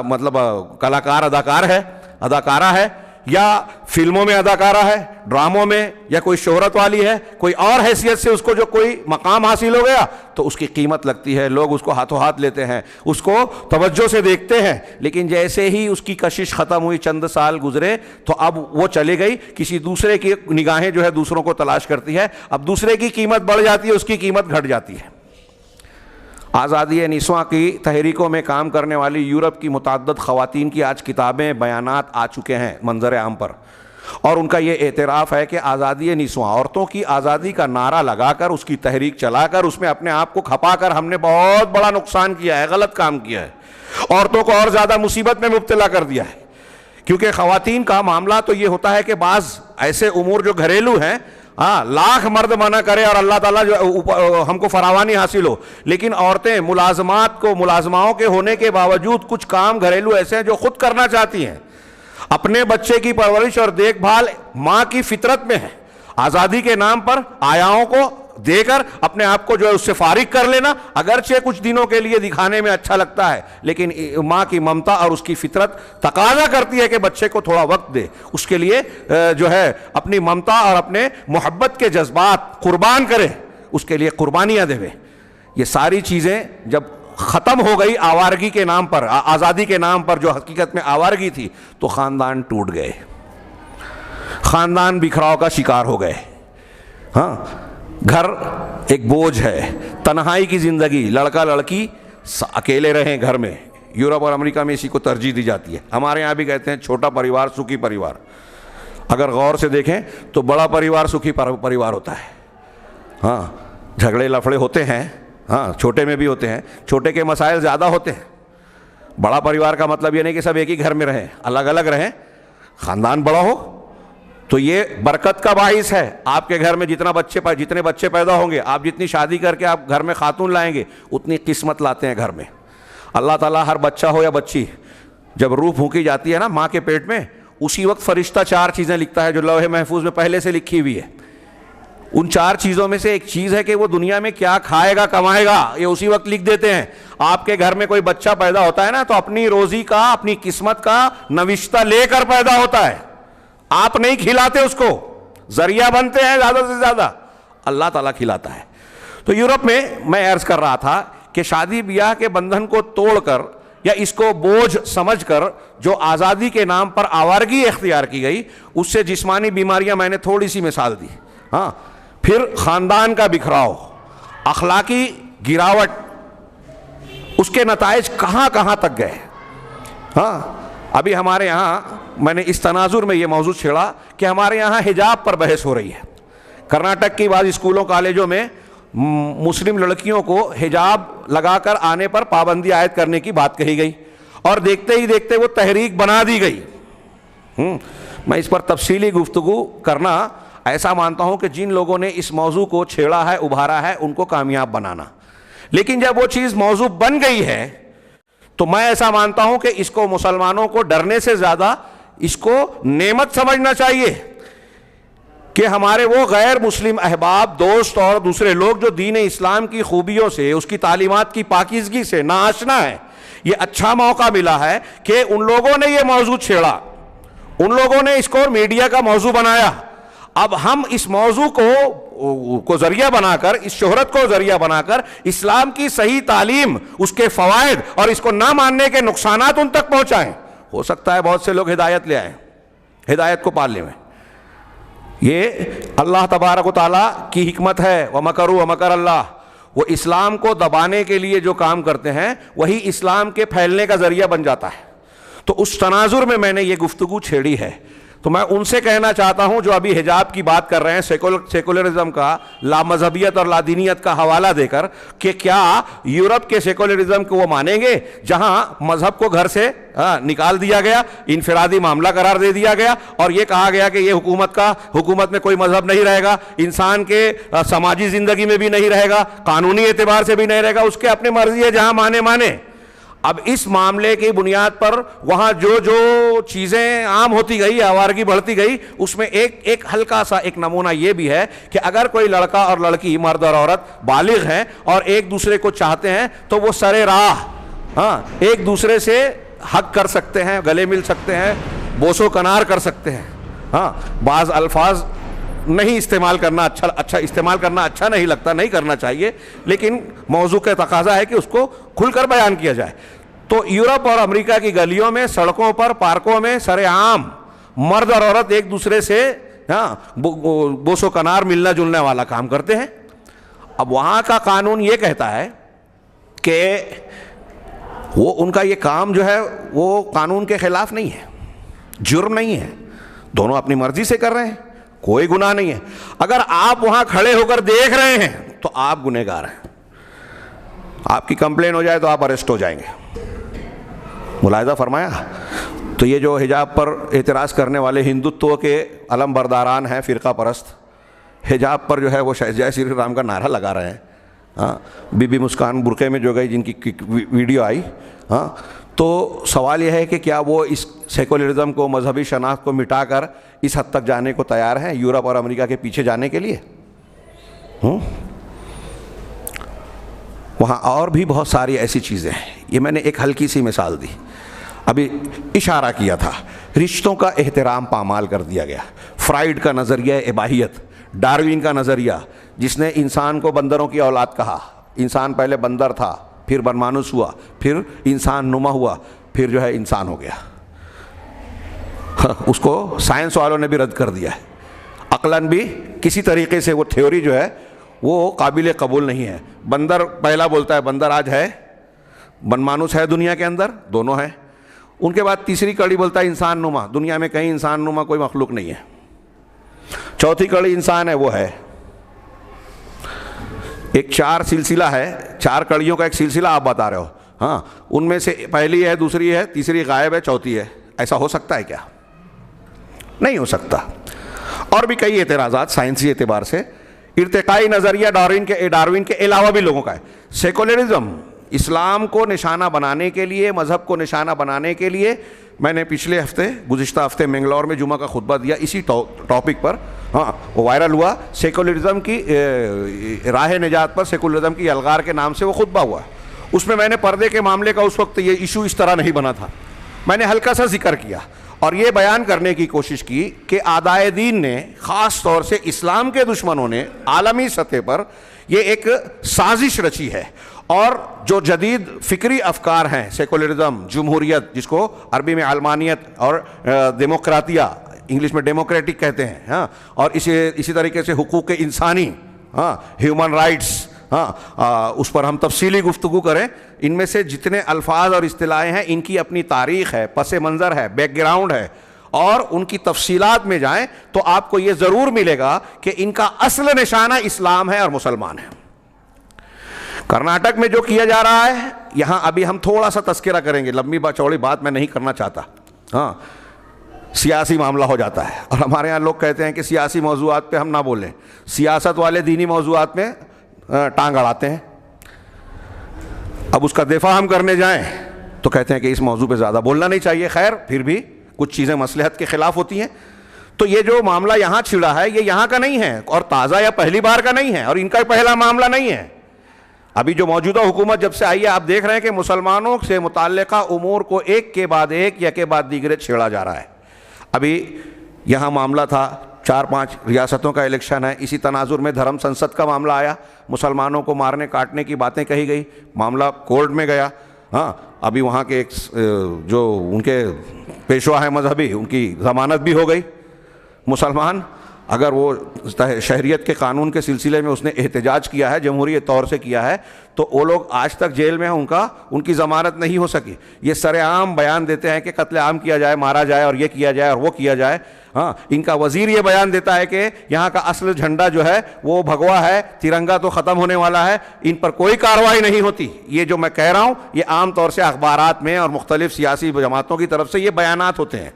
مطلب کلاکار، اداکارہ ہے، یا فلموں میں اداکارہ ہے، ڈراموں میں، یا کوئی شہرت والی ہے، کوئی اور حیثیت سے اس کو جو کوئی مقام حاصل ہو گیا تو اس کی قیمت لگتی ہے، لوگ اس کو ہاتھوں ہاتھ لیتے ہیں، اس کو توجہ سے دیکھتے ہیں۔ لیکن جیسے ہی اس کی کشش ختم ہوئی، چند سال گزرے تو اب وہ چلے گئی، کسی دوسرے کی نگاہیں جو ہے دوسروں کو تلاش کرتی ہے، اب دوسرے کی قیمت بڑھ جاتی ہے، اس کی قیمت گھٹ جاتی ہے۔ آزادی نسواں کی تحریکوں میں کام کرنے والی یورپ کی متعدد خواتین کی آج کتابیں، بیانات آ چکے ہیں منظر عام پر، اور ان کا یہ اعتراف ہے کہ آزادی نسواں، عورتوں کی آزادی کا نعرہ لگا کر، اس کی تحریک چلا کر، اس میں اپنے آپ کو کھپا کر ہم نے بہت بڑا نقصان کیا ہے، غلط کام کیا ہے، عورتوں کو اور زیادہ مصیبت میں مبتلا کر دیا ہے۔ کیونکہ خواتین کا معاملہ تو یہ ہوتا ہے کہ بعض ایسے امور جو گھریلو ہیں، لاکھ مرد منع کرے اور اللہ تعالیٰ جو ہم کو فراوانی حاصل ہو، لیکن عورتیں ملازماؤں کے ہونے کے باوجود کچھ کام گھریلو ایسے ہیں جو خود کرنا چاہتی ہیں۔ اپنے بچے کی پرورش اور دیکھ بھال ماں کی فطرت میں ہے۔ آزادی کے نام پر آیاؤں کو دے کر اپنے آپ کو جو ہے اس سے فارغ کر لینا، اگرچہ کچھ دنوں کے لیے دکھانے میں اچھا لگتا ہے، لیکن ماں کی ممتا اور اس کی فطرت تقاضا کرتی ہے کہ بچے کو تھوڑا وقت دے، اس کے لیے جو ہے اپنی ممتا اور اپنے محبت کے جذبات قربان کرے، اس کے لیے قربانیاں دے۔ یہ ساری چیزیں جب ختم ہو گئی آوارگی کے نام پر، آزادی کے نام پر جو حقیقت میں آوارگی تھی، تو خاندان ٹوٹ گئے، خاندان بکھراؤ کا شکار ہو گئے۔ گھر ایک بوجھ ہے، تنہائی کی زندگی، لڑکا لڑکی اکیلے رہیں گھر میں۔ یورپ اور امریکہ میں اسی کو ترجیح دی جاتی ہے۔ ہمارے یہاں بھی کہتے ہیں چھوٹا پریوار سکھی پریوار۔ اگر غور سے دیکھیں تو بڑا پریوار سکھی پریوار ہوتا ہے۔ جھگڑے لفڑے ہوتے ہیں، چھوٹے میں بھی ہوتے ہیں، چھوٹے کے مسائل زیادہ ہوتے ہیں۔ بڑا پریوار کا مطلب یہ نہیں کہ سب ایک ہی گھر میں رہیں، الگ الگ رہیں، خاندان بڑا ہو تو یہ برکت کا باعث ہے۔ آپ کے گھر میں جتنے بچے پیدا ہوں گے، آپ جتنی شادی کر کے آپ گھر میں خاتون لائیں گے، اتنی قسمت لاتے ہیں گھر میں۔ اللہ تعالیٰ ہر بچہ ہو یا بچی، جب روح پھونکی جاتی ہے نا ماں کے پیٹ میں، اسی وقت فرشتہ 4 چیزیں لکھتا ہے جو لوح محفوظ میں پہلے سے لکھی ہوئی ہے۔ ان 4 چیزوں میں سے ایک چیز ہے کہ وہ دنیا میں کیا کھائے گا کمائے گا، یہ اسی وقت لکھ دیتے ہیں۔ آپ کے گھر میں کوئی بچہ پیدا ہوتا ہے نا تو اپنی روزی کا، اپنی قسمت کا نوشتہ لے کر پیدا ہوتا ہے، آپ نہیں کھلاتے اس کو، ذریعہ بنتے ہیں زیادہ سے زیادہ، اللہ تعالیٰ کھلاتا ہے۔ تو یورپ میں میں عرض کر رہا تھا کہ شادی بیاہ کے بندھن کو توڑ کر یا اس کو بوجھ سمجھ کر جو آزادی کے نام پر آوارگی اختیار کی گئی، اس سے جسمانی بیماریاں میں نے تھوڑی سی مثال دی۔ پھر خاندان کا بکھراؤ، اخلاقی گراوٹ، اس کے نتائج کہاں کہاں تک گئے۔ ابھی ہمارے یہاں میں نے اس تناظر میں یہ موضوع چھیڑا کہ ہمارے یہاں حجاب پر بحث ہو رہی ہے۔ کرناٹک کی بعض اسکولوں کالجوں میں مسلم لڑکیوں کو حجاب لگا کر آنے پر پابندی عائد کرنے کی بات کہی گئی، اور دیکھتے ہی دیکھتے وہ تحریک بنا دی گئی۔ میں اس پر تفصیلی گفتگو کرنا ایسا مانتا ہوں کہ جن لوگوں نے اس موضوع کو چھیڑا ہے، ابھارا ہے، ان کو کامیاب بنانا، لیکن جب وہ چیز موضوع بن گئی ہے تو میں ایسا مانتا ہوں کہ اس کو مسلمانوں کو ڈرنے سے زیادہ اس کو نعمت سمجھنا چاہیے کہ ہمارے وہ غیر مسلم احباب، دوست اور دوسرے لوگ جو دین اسلام کی خوبیوں سے، اس کی تعلیمات کی پاکیزگی سے ناآشنا ہے، یہ اچھا موقع ملا ہے کہ ان لوگوں نے یہ موضوع چھیڑا، ان لوگوں نے اس کو میڈیا کا موضوع بنایا۔ اب ہم اس موضوع کو ذریعہ بنا کر، اس شہرت کو ذریعہ بنا کر اسلام کی صحیح تعلیم، اس کے فوائد اور اس کو نہ ماننے کے نقصانات ان تک پہنچائیں۔ ہو سکتا ہے بہت سے لوگ ہدایت لے آئیں، ہدایت کو پالنے میں۔ یہ اللہ تبارک و تعالیٰ کی حکمت ہے، وَمَكَرُوا وَمَكَرَ اللَّهُ۔ وہ اسلام کو دبانے کے لیے جو کام کرتے ہیں وہی اسلام کے پھیلنے کا ذریعہ بن جاتا ہے۔ تو اس تناظر میں نے یہ گفتگو چھیڑی ہے۔ تو میں ان سے کہنا چاہتا ہوں جو ابھی حجاب کی بات کر رہے ہیں، سیکولرزم کا، لامذہبیت اور لادینیت کا حوالہ دے کر، کہ کیا یورپ کے سیکولرزم کو وہ مانیں گے جہاں مذہب کو گھر سے نکال دیا گیا، انفرادی معاملہ قرار دے دیا گیا، اور یہ کہا گیا کہ یہ حکومت میں کوئی مذہب نہیں رہے گا، انسان کے سماجی زندگی میں بھی نہیں رہے گا، قانونی اعتبار سے بھی نہیں رہے گا، اس کے اپنی مرضی ہے، جہاں مانے۔ اب اس معاملے کی بنیاد پر وہاں جو چیزیں عام ہوتی گئی، آوارگی بڑھتی گئی، اس میں ایک ہلکا سا ایک نمونہ یہ بھی ہے کہ اگر کوئی لڑکا اور لڑکی، مرد اور عورت بالغ ہیں اور ایک دوسرے کو چاہتے ہیں تو وہ سرے راہ ایک دوسرے سے حق کر سکتے ہیں، گلے مل سکتے ہیں، بوس و کنار کر سکتے ہیں۔ بعض الفاظ نہیں استعمال کرنا اچھا نہیں لگتا، نہیں کرنا چاہیے، لیکن موضوع کا تقاضا ہے کہ اس کو کھل کر بیان کیا جائے۔ تو یورپ اور امریکہ کی گلیوں میں، سڑکوں پر، پارکوں میں سر عام مرد اور عورت ایک دوسرے سے بوس و کنار، ملنا جلنے والا کام کرتے ہیں۔ اب وہاں کا قانون یہ کہتا ہے کہ وہ ان کا یہ کام جو ہے وہ قانون کے خلاف نہیں ہے, جرم نہیں ہے, دونوں اپنی مرضی سے کر رہے ہیں, کوئی گناہ نہیں ہے. اگر آپ وہاں کھڑے ہو کر دیکھ رہے ہیں تو آپ گنہگار ہیں, آپ کی کمپلین ہو جائے تو آپ اریسٹ ہو جائیں گے. ملاحظہ فرمایا؟ تو یہ جو حجاب پر اعتراض کرنے والے ہندوتو کے علم برداران ہیں, فرقہ پرست, حجاب پر جو ہے وہ جے شری رام کا نعرہ لگا رہے ہیں. ہاں, بی بی مسکان برقعے میں جو گئی, جن کی ویڈیو آئی, ہاں, تو سوال یہ ہے کہ کیا وہ اس سیکولرزم کو, مذہبی شناخت کو مٹا کر اس حد تک جانے کو تیار ہیں, یورپ اور امریکہ کے پیچھے جانے کے لیے؟ وہاں اور بھی بہت ساری ایسی چیزیں ہیں. یہ میں نے ایک ہلکی سی مثال دی, ابھی اشارہ کیا تھا. رشتوں کا احترام پامال کر دیا گیا. فرائیڈ کا نظریہ اباحیت, ڈاروین کا نظریہ جس نے انسان کو بندروں کی اولاد کہا, انسان پہلے بندر تھا, پھر بنمانوس ہوا, پھر انسان نما ہوا, پھر جو ہے انسان ہو گیا. اس کو سائنس والوں نے بھی رد کر دیا ہے. عقلاً بھی کسی طریقے سے وہ تھیوری جو ہے وہ قابل قبول نہیں ہے. بندر پہلا بولتا ہے بندر آج ہے, بنمانوس ہے دنیا کے اندر, دونوں ہیں. ان کے بعد تیسری کڑی بولتا ہے انسان نما, دنیا میں کہیں انسان نما کوئی مخلوق نہیں ہے. چوتھی کڑی انسان ہے, وہ ہے. ایک 4 سلسلہ ہے, 4 کڑیوں کا ایک سلسلہ آپ بتا رہے ہو. ہاں, ان میں سے پہلی ہے, دوسری ہے, تیسری غائب ہے, چوتھی ہے. ایسا ہو سکتا ہے کیا؟ نہیں ہو سکتا. اور بھی کئی اعتراضات سائنسی اعتبار سے. ارتقائی نظریہ ڈاروین کے علاوہ بھی لوگوں کا ہے. سیکولرزم اسلام کو نشانہ بنانے کے لیے, مذہب کو نشانہ بنانے کے لیے, میں نے پچھلے ہفتے, گزشتہ ہفتے منگلور میں جمعہ کا خطبہ دیا اسی ٹاپک پر. ہاں, وہ وائرل ہوا. سیکولرزم کی راہ نجات پر سیکولرزم کی الغار کے نام سے وہ خطبہ ہوا. اس میں میں نے پردے کے معاملے کا اس وقت یہ ایشو اس طرح نہیں بنا تھا, میں نے ہلکا سا ذکر کیا اور یہ بیان کرنے کی کوشش کی کہ اعدائے دین نے, خاص طور سے اسلام کے دشمنوں نے, عالمی سطح پر یہ ایک سازش رچی ہے. اور جو جدید فکری افکار ہیں, سیکولرزم, جمہوریت, جس کو عربی میں علمانیت اور ڈیموکراتیہ, انگلش میں ڈیموکریٹک کہتے ہیں, ہاں, اور اسی طریقے سے حقوق انسانی, ہاں, ہیومن رائٹس, ہاں, اس پر ہم تفصیلی گفتگو کریں. ان میں سے جتنے الفاظ اور اصطلاحیں ہیں ان کی اپنی تاریخ ہے, پس منظر ہے, بیک گراؤنڈ ہے, اور ان کی تفصیلات میں جائیں تو آپ کو یہ ضرور ملے گا کہ ان کا اصل نشانہ اسلام ہے اور مسلمان ہیں. کرناٹک میں جو کیا جا رہا ہے, یہاں ابھی ہم تھوڑا سا تذکرہ کریں گے, لمبی چوڑی بات میں نہیں کرنا چاہتا. ہاں, سیاسی معاملہ ہو جاتا ہے, اور ہمارے ہاں لوگ کہتے ہیں کہ سیاسی موضوعات پہ ہم نہ بولیں. سیاست والے دینی موضوعات میں ٹانگ اڑاتے ہیں. اب اس کا دفاع ہم کرنے جائیں تو کہتے ہیں کہ اس موضوع پہ زیادہ بولنا نہیں چاہیے. خیر, پھر بھی کچھ چیزیں مصلحت کے خلاف ہوتی ہیں. تو یہ جو معاملہ یہاں چھڑا ہے یہ یہاں کا نہیں ہے, اور تازہ یا پہلی بار کا نہیں ہے, اور ان کا پہلا معاملہ نہیں ہے. ابھی جو موجودہ حکومت جب سے آئی ہے, آپ دیکھ رہے ہیں کہ مسلمانوں سے متعلقہ امور کو ایک کے بعد ایک, یا کے بعد دیگرے چھیڑا جا رہا ہے. ابھی یہاں معاملہ تھا, 4-5 ریاستوں کا الیکشن ہے, اسی تناظر میں دھرم سنسد کا معاملہ آیا, مسلمانوں کو مارنے کاٹنے کی باتیں کہی گئی, معاملہ کورٹ میں گیا. ہاں, ابھی وہاں کے ایک جو ان کے پیشوا ہیں مذہبی, ان کی ضمانت بھی ہو گئی. مسلمان اگر وہ شہریت کے قانون کے سلسلے میں اس نے احتجاج کیا ہے, جمہوری طور سے کیا ہے, تو وہ لوگ آج تک جیل میں ہیں, ان کی ضمانت نہیں ہو سکی. یہ سر عام بیان دیتے ہیں کہ قتل عام کیا جائے, مارا جائے, اور یہ کیا جائے اور وہ کیا جائے. ہاں, ان کا وزیر یہ بیان دیتا ہے کہ یہاں کا اصل جھنڈا جو ہے وہ بھگوا ہے, ترنگا تو ختم ہونے والا ہے. ان پر کوئی کارروائی نہیں ہوتی. یہ جو میں کہہ رہا ہوں یہ عام طور سے اخبارات میں اور مختلف سیاسی جماعتوں کی طرف سے یہ بیانات ہوتے ہیں,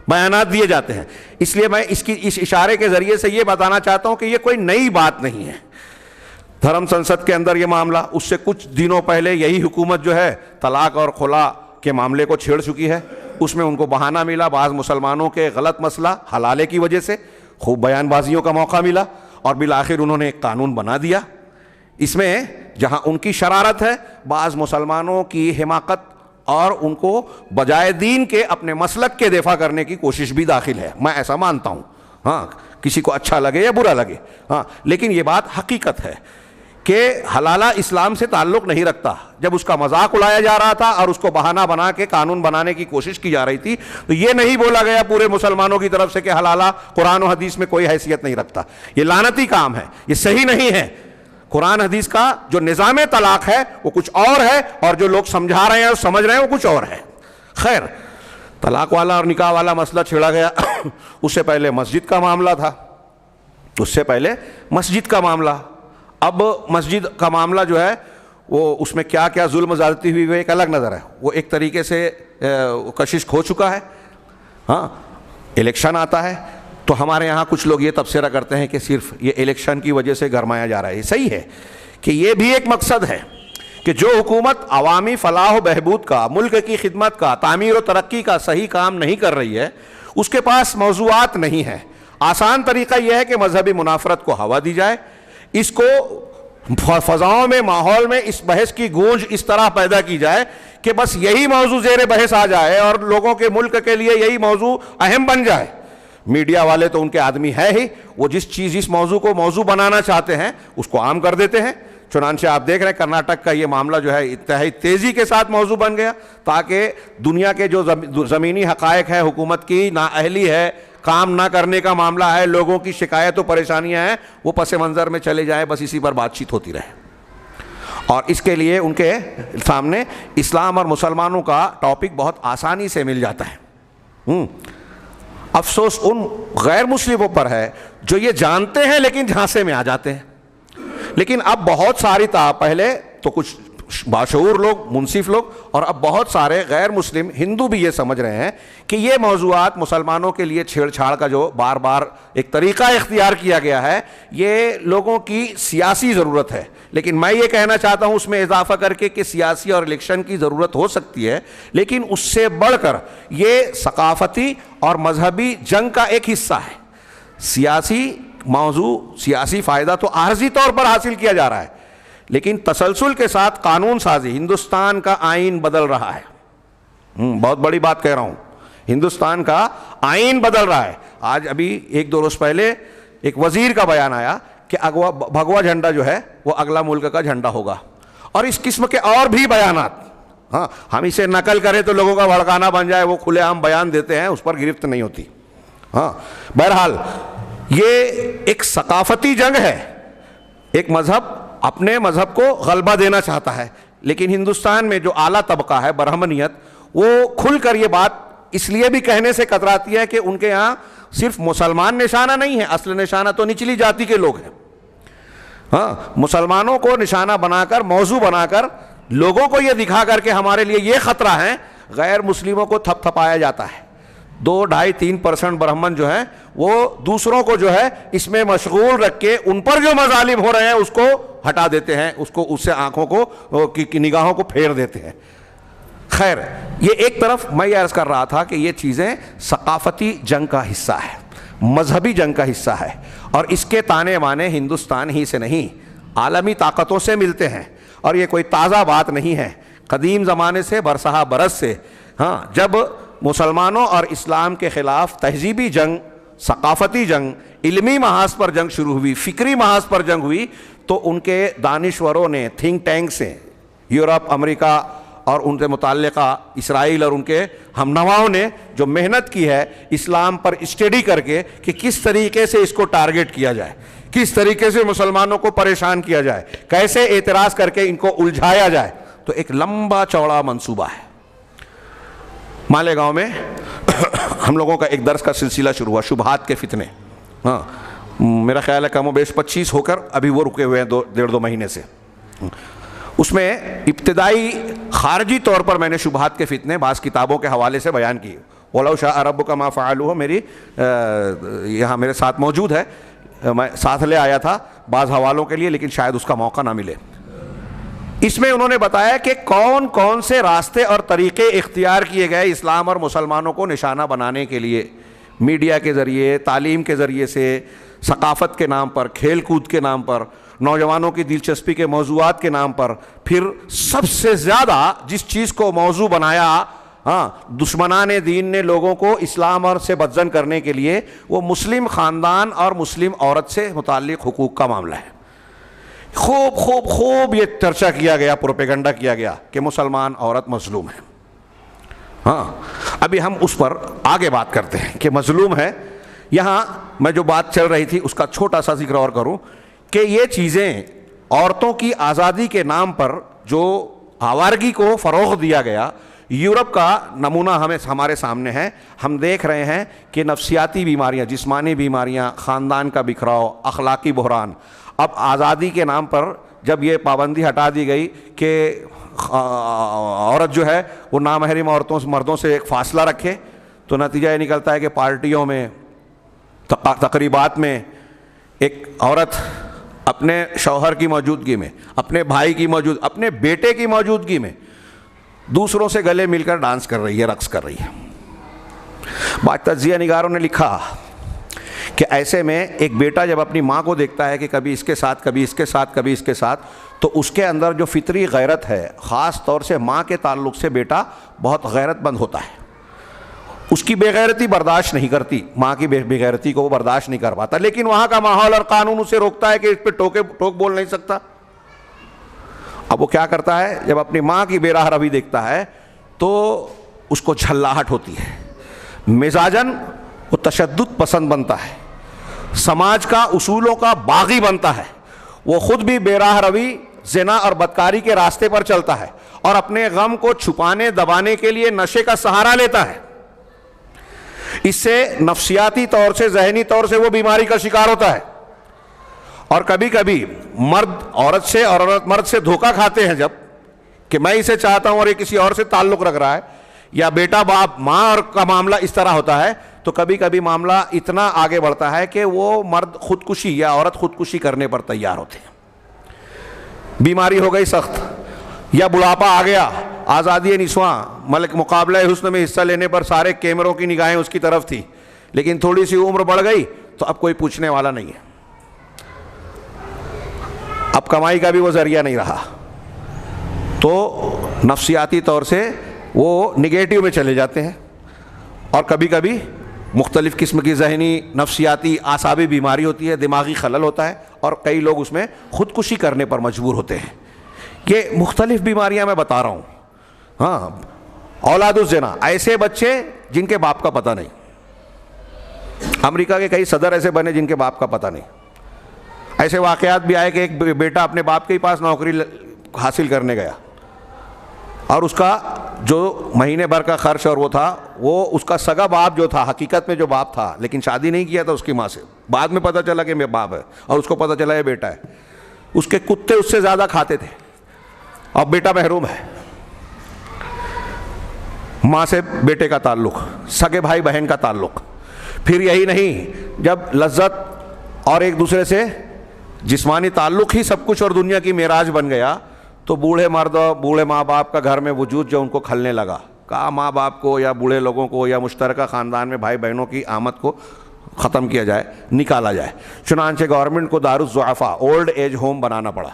بیانات دیے جاتے ہیں. اس لیے میں اس اشارے کے ذریعے سے یہ بتانا چاہتا ہوں کہ یہ کوئی نئی بات نہیں ہے. دھرم سنسد کے اندر یہ معاملہ, اس سے کچھ دنوں پہلے یہی حکومت جو ہے طلاق اور خلا کے معاملے کو چھیڑ چکی ہے. اس میں ان کو بہانہ ملا, بعض مسلمانوں کے غلط مسئلہ حلالے کی وجہ سے خوب بیان بازیوں کا موقع ملا, اور بالآخر انہوں نے ایک قانون بنا دیا. اس میں جہاں ان کی شرارت ہے, بعض مسلمانوں کی حماقت اور ان کو بجائے دین کے اپنے مسلک کے دفاع کرنے کی کوشش بھی داخل ہے. میں ایسا مانتا ہوں. ہاں, کسی کو اچھا لگے یا برا لگے, ہاں, لیکن یہ بات حقیقت ہے کہ حلالہ اسلام سے تعلق نہیں رکھتا. جب اس کا مذاق اڑایا جا رہا تھا اور اس کو بہانہ بنا کے قانون بنانے کی کوشش کی جا رہی تھی, تو یہ نہیں بولا گیا پورے مسلمانوں کی طرف سے کہ حلالہ قرآن و حدیث میں کوئی حیثیت نہیں رکھتا. یہ لعنتی کام ہے, یہ صحیح نہیں ہے. قرآن حدیث کا جو نظام طلاق ہے وہ کچھ اور ہے، اور جو لوگ سمجھا رہے ہیں اور سمجھ رہے ہیں وہ کچھ اور ہے۔ خیر، طلاق والا اور نکاح والا مسئلہ چھیڑا گیا۔ اس سے پہلے مسجد کا معاملہ تھا، اس سے پہلے مسجد کا معاملہ۔ اب مسجد کا معاملہ جو ہے وہ اس میں کیا کیا ظلم زیادتی ہوئی وہ ایک الگ نظر ہے، وہ ایک طریقے سے کشش کھو چکا ہے۔ ہاں، الیکشن آتا ہے تو ہمارے یہاں کچھ لوگ یہ تبصرہ کرتے ہیں کہ صرف یہ الیکشن کی وجہ سے گرمایا جا رہا ہے۔ یہ صحیح ہے کہ یہ بھی ایک مقصد ہے کہ جو حکومت عوامی فلاح و بہبود کا، ملک کی خدمت کا، تعمیر و ترقی کا صحیح کام نہیں کر رہی ہے، اس کے پاس موضوعات نہیں ہیں۔ آسان طریقہ یہ ہے کہ مذہبی منافرت کو ہوا دی جائے، اس کو فضاؤں میں، ماحول میں اس بحث کی گونج اس طرح پیدا کی جائے کہ بس یہی موضوع زیر بحث آ جائے اور لوگوں کے ملک کے لیے یہی موضوع اہم بن جائے۔ میڈیا والے تو ان کے آدمی ہے ہی، وہ جس موضوع کو موضوع بنانا چاہتے ہیں اس کو عام کر دیتے ہیں۔ چنانچہ آپ دیکھ رہے ہیں کرناٹک کا یہ معاملہ جو ہے انتہائی تیزی کے ساتھ موضوع بن گیا، تاکہ دنیا کے جو زمینی حقائق ہیں، حکومت کی نااہلی ہے، کام نہ کرنے کا معاملہ ہے، لوگوں کی شکایت و پریشانیاں ہیں، وہ پس منظر میں چلے جائیں، بس اسی پر بات چیت ہوتی رہے۔ اور اس کے لیے ان کے سامنے اسلام اور مسلمانوں کا ٹاپک بہت آسانی سے مل جاتا ہے۔ افسوس ان غیر مسلموں پر ہے جو یہ جانتے ہیں لیکن جھانسے میں آ جاتے ہیں۔ لیکن اب بہت ساری پہلے تو کچھ باشعور لوگ، منصف لوگ، اور اب بہت سارے غیر مسلم ہندو بھی یہ سمجھ رہے ہیں کہ یہ موضوعات مسلمانوں کے لیے چھیڑ چھاڑ کا جو بار بار ایک طریقہ اختیار کیا گیا ہے، یہ لوگوں کی سیاسی ضرورت ہے۔ لیکن میں یہ کہنا چاہتا ہوں اس میں اضافہ کر کے کہ سیاسی اور الیکشن کی ضرورت ہو سکتی ہے، لیکن اس سے بڑھ کر یہ ثقافتی اور مذہبی جنگ کا ایک حصہ ہے۔ سیاسی موضوع، سیاسی فائدہ تو عارضی طور پر حاصل کیا جا رہا ہے، لیکن تسلسل کے ساتھ قانون سازی، ہندوستان کا آئین بدل رہا ہے۔ بہت بڑی بات کہہ رہا ہوں، ہندوستان کا آئین بدل رہا ہے۔ آج ابھی ایک دو روز پہلے ایک وزیر کا بیان آیا کہ بھگوا جھنڈا جو ہے وہ اگلا ملک کا جھنڈا ہوگا، اور اس قسم کے اور بھی بیانات۔ ہاں، ہم اسے نقل کریں تو لوگوں کا بھڑکانا بن جائے، وہ کھلے عام بیان دیتے ہیں، اس پر گرفت نہیں ہوتی۔ ہاں، بہرحال یہ ایک ثقافتی جنگ ہے۔ ایک مذہب اپنے مذہب کو غلبہ دینا چاہتا ہے، لیکن ہندوستان میں جو اعلیٰ طبقہ ہے، برہمنیت، وہ کھل کر یہ بات اس لیے بھی کہنے سے کتراتی ہے کہ ان کے ہاں صرف مسلمان نشانہ نہیں ہے، اصل نشانہ تو نچلی جاتی کے لوگ ہیں۔ ہاں، مسلمانوں کو نشانہ بنا کر، موضوع بنا کر، لوگوں کو یہ دکھا کر کے ہمارے لیے یہ خطرہ ہے، غیر مسلموں کو تھپ تھپایا جاتا ہے۔ 2-2.5-3% برہمن جو ہیں وہ دوسروں کو جو ہے اس میں مشغول رکھ کے ان پر جو مظالم ہو رہے ہیں اس کو ہٹا دیتے ہیں، اس سے آنکھوں کو کی نگاہوں کو پھیر دیتے ہیں۔ خیر، یہ ایک طرف میں یہ عرض کر رہا تھا کہ یہ چیزیں ثقافتی جنگ کا حصہ ہے، مذہبی جنگ کا حصہ ہے، اور اس کے تانے بانے ہندوستان ہی سے نہیں، عالمی طاقتوں سے ملتے ہیں، اور یہ کوئی تازہ بات نہیں ہے۔ قدیم زمانے سے، برسہ برس سے، ہاں، جب مسلمانوں اور اسلام کے خلاف تہذیبی جنگ، ثقافتی جنگ، علمی محاذ پر جنگ شروع ہوئی، فکری محاذ پر جنگ ہوئی، تو ان کے دانشوروں نے، تھنک ٹینک سے، یورپ، امریکہ اور ان سے متعلقہ اسرائیل اور ان کے ہم نواؤں نے جو محنت کی ہے اسلام پر اسٹڈی کر کے کہ کس طریقے سے اس کو ٹارگٹ کیا جائے، کس طریقے سے مسلمانوں کو پریشان کیا جائے، کیسے اعتراض کر کے ان کو الجھایا جائے، تو ایک لمبا چوڑا منصوبہ ہے۔ مالیگاؤں میں ہم لوگوں کا ایک درس کا سلسلہ شروع ہوا، شبہات کے فتنے۔ ہاں، میرا خیال ہے کم و بیش 25 ہو کر ابھی وہ رکے ہوئے ہیں 1.5-2 مہینے سے۔ اس میں ابتدائی خارجی طور پر میں نے شبہات کے فتنے بعض کتابوں کے حوالے سے بیان کی۔ وَلَوْ شَاءَ رَبُّكَ مَا فَعَلُوهُ میری یہاں میرے ساتھ موجود ہے، میں ساتھ لے آیا تھا بعض حوالوں کے لیے، لیکن شاید اس کا موقع نہ ملے۔ اس میں انہوں نے بتایا کہ کون کون سے راستے اور طریقے اختیار کیے گئے اسلام اور مسلمانوں کو نشانہ بنانے کے لیے، میڈیا کے ذریعے، تعلیم کے ذریعے سے، ثقافت کے نام پر، کھیل کود کے نام پر، نوجوانوں کی دلچسپی کے موضوعات کے نام پر۔ پھر سب سے زیادہ جس چیز کو موضوع بنایا دشمنان دین نے لوگوں کو اسلام اور سے بدزن کرنے کے لیے، وہ مسلم خاندان اور مسلم عورت سے متعلق حقوق کا معاملہ ہے۔ خوب خوب خوب یہ چرچا کیا گیا، پروپیگنڈا کیا گیا کہ مسلمان عورت مظلوم ہے۔ ہاں، ابھی ہم اس پر آگے بات کرتے ہیں کہ مظلوم ہے۔ یہاں میں جو بات چل رہی تھی اس کا چھوٹا سا ذکر اور کروں کہ یہ چیزیں عورتوں کی آزادی کے نام پر جو آوارگی کو فروغ دیا گیا، یورپ کا نمونہ ہمارے سامنے ہے. ہم دیکھ رہے ہیں کہ نفسیاتی بیماریاں، جسمانی بیماریاں، خاندان کا بکھراؤ، اخلاقی بحران. اب آزادی کے نام پر جب یہ پابندی ہٹا دی گئی کہ عورت جو ہے وہ نامحرم مردوں سے ایک فاصلہ رکھے، تو نتیجہ یہ نکلتا ہے کہ پارٹیوں میں، تقریبات میں ایک عورت اپنے شوہر کی موجودگی میں، اپنے بھائی کی اپنے بیٹے کی موجودگی میں دوسروں سے گلے مل کر ڈانس کر رہی ہے، رقص کر رہی ہے. بعض تجزیہ نگاروں نے لکھا کہ ایسے میں ایک بیٹا جب اپنی ماں کو دیکھتا ہے کہ کبھی اس کے ساتھ، کبھی اس کے ساتھ، کبھی اس کے ساتھ، تو اس کے اندر جو فطری غیرت ہے، خاص طور سے ماں کے تعلق سے بیٹا بہت غیرت مند ہوتا ہے. اس کی بے غیرتی برداشت نہیں کرتی، ماں کی بے غیرتی کو وہ برداشت نہیں کر پاتا، لیکن وہاں کا ماحول اور قانون اسے روکتا ہے کہ اس پہ ٹوک بول نہیں سکتا. اب وہ کیا کرتا ہے، جب اپنی ماں کی بے راہ روی دیکھتا ہے تو اس کو جھلاہٹ ہوتی ہے، مزاجن وہ تشدد پسند بنتا ہے، سماج کا اصولوں کا باغی بنتا ہے، وہ خود بھی بے راہ روی، زنا اور بدکاری کے راستے پر چلتا ہے، اور اپنے غم کو چھپانے دبانے کے لیے نشے کا سہارا لیتا ہے. اس سے نفسیاتی طور سے، ذہنی طور سے وہ بیماری کا شکار ہوتا ہے. اور کبھی کبھی مرد عورت سے اور عورت مرد سے دھوکہ کھاتے ہیں، جب کہ میں اسے چاہتا ہوں اور یہ کسی اور سے تعلق رکھ رہا ہے، یا بیٹا باپ ماں اور کا معاملہ اس طرح ہوتا ہے، تو کبھی کبھی معاملہ اتنا آگے بڑھتا ہے کہ وہ مرد خودکشی یا عورت خودکشی کرنے پر تیار ہوتے ہیں. بیماری ہو گئی سخت، یا بڑھاپا آ گیا، آزادی نسواں، مقابلہ حسن میں حصہ لینے پر سارے کیمروں کی نگاہیں اس کی طرف تھی، لیکن تھوڑی سی عمر بڑھ گئی تو اب کوئی پوچھنے والا نہیں ہے، اب کمائی کا بھی وہ ذریعہ نہیں رہا، تو نفسیاتی طور سے وہ نگیٹو میں چلے جاتے ہیں. اور کبھی کبھی مختلف قسم کی ذہنی، نفسیاتی، اعصابی بیماری ہوتی ہے، دماغی خلل ہوتا ہے، اور کئی لوگ اس میں خودکشی کرنے پر مجبور ہوتے ہیں. یہ مختلف بیماریاں میں بتا رہا ہوں. ہاں، اولاد الزنا، ایسے بچے جن کے باپ کا پتہ نہیں. امریکہ کے کئی صدر ایسے بنے جن کے باپ کا پتہ نہیں. ایسے واقعات بھی آئے کہ ایک بیٹا اپنے باپ کے ہی پاس نوکری حاصل کرنے گیا، اور اس کا جو مہینے بھر کا خرچ اور وہ تھا، وہ اس کا سگا باپ جو تھا، حقیقت میں جو باپ تھا لیکن شادی نہیں کیا تھا اس کی ماں سے، بعد میں پتہ چلا کہ میرا باپ ہے، اور اس کو پتہ چلا یہ بیٹا ہے. اس کے کتے اس سے زیادہ کھاتے تھے، اور بیٹا محروم ہے. ماں سے بیٹے کا تعلق، سگے بھائی بہن کا تعلق. پھر یہی نہیں، جب لذت اور ایک دوسرے سے جسمانی تعلق ہی سب کچھ اور دنیا کی معراج بن گیا، تو بوڑھے مرد، بوڑھے ماں باپ کا گھر میں وجود جو ان کو کھلنے لگا. کہا ماں باپ کو یا بوڑھے لوگوں کو یا مشترکہ خاندان میں بھائی بہنوں کی آمد کو ختم کیا جائے، نکالا جائے. چنانچہ گورنمنٹ کو دارالضعفاء، اولڈ ایج ہوم بنانا پڑا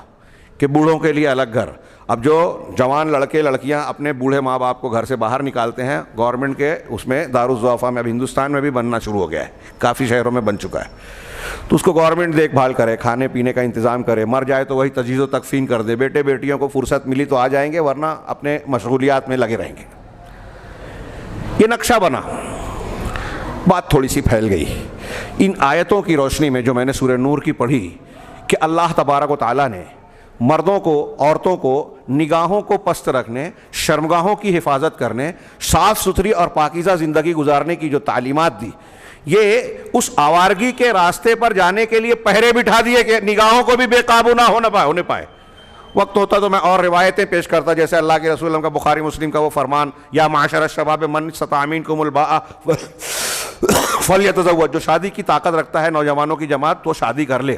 کہ بوڑھوں کے لیے الگ گھر. اب جو جوان لڑکے لڑکیاں اپنے بوڑھے ماں باپ کو گھر سے باہر نکالتے ہیں، گورنمنٹ کے اس میں دارالضعفاء میں، اب ہندوستان میں بھی بننا شروع ہو گیا ہے، کافی شہروں میں بن چکا ہے. تو اس کو گورنمنٹ دیکھ بھال کرے، کھانے پینے کا انتظام کرے، مر جائے تو وہی تجہیز و تکفین کر دے. بیٹے بیٹیوں کو فرصت ملی تو آ جائیں گے، ورنہ اپنے مشغولیات میں لگے رہیں گے. یہ نقشہ بنا. بات تھوڑی سی پھیل گئی. ان آیتوں کی روشنی میں جو میں نے سورہ نور کی پڑھی کہ اللہ تبارک و تعالیٰ نے مردوں کو، عورتوں کو نگاہوں کو پست رکھنے، شرمگاہوں کی حفاظت کرنے، صاف ستھری اور پاکیزہ زندگی گزارنے کی جو تعلیمات دی، یہ اس آوارگی کے راستے پر جانے کے لیے پہرے بٹھا دیے کہ نگاہوں کو بھی بے قابو نہ ہونے پائے. وقت ہوتا تو میں اور روایتیں پیش کرتا، جیسے اللہ کے رسول کا بخاری مسلم کا وہ فرمان، یا معاشر الشباب من استطاع منکم الباء فلیتزوج، جو شادی کی طاقت رکھتا ہے نوجوانوں کی جماعت تو شادی کر لے.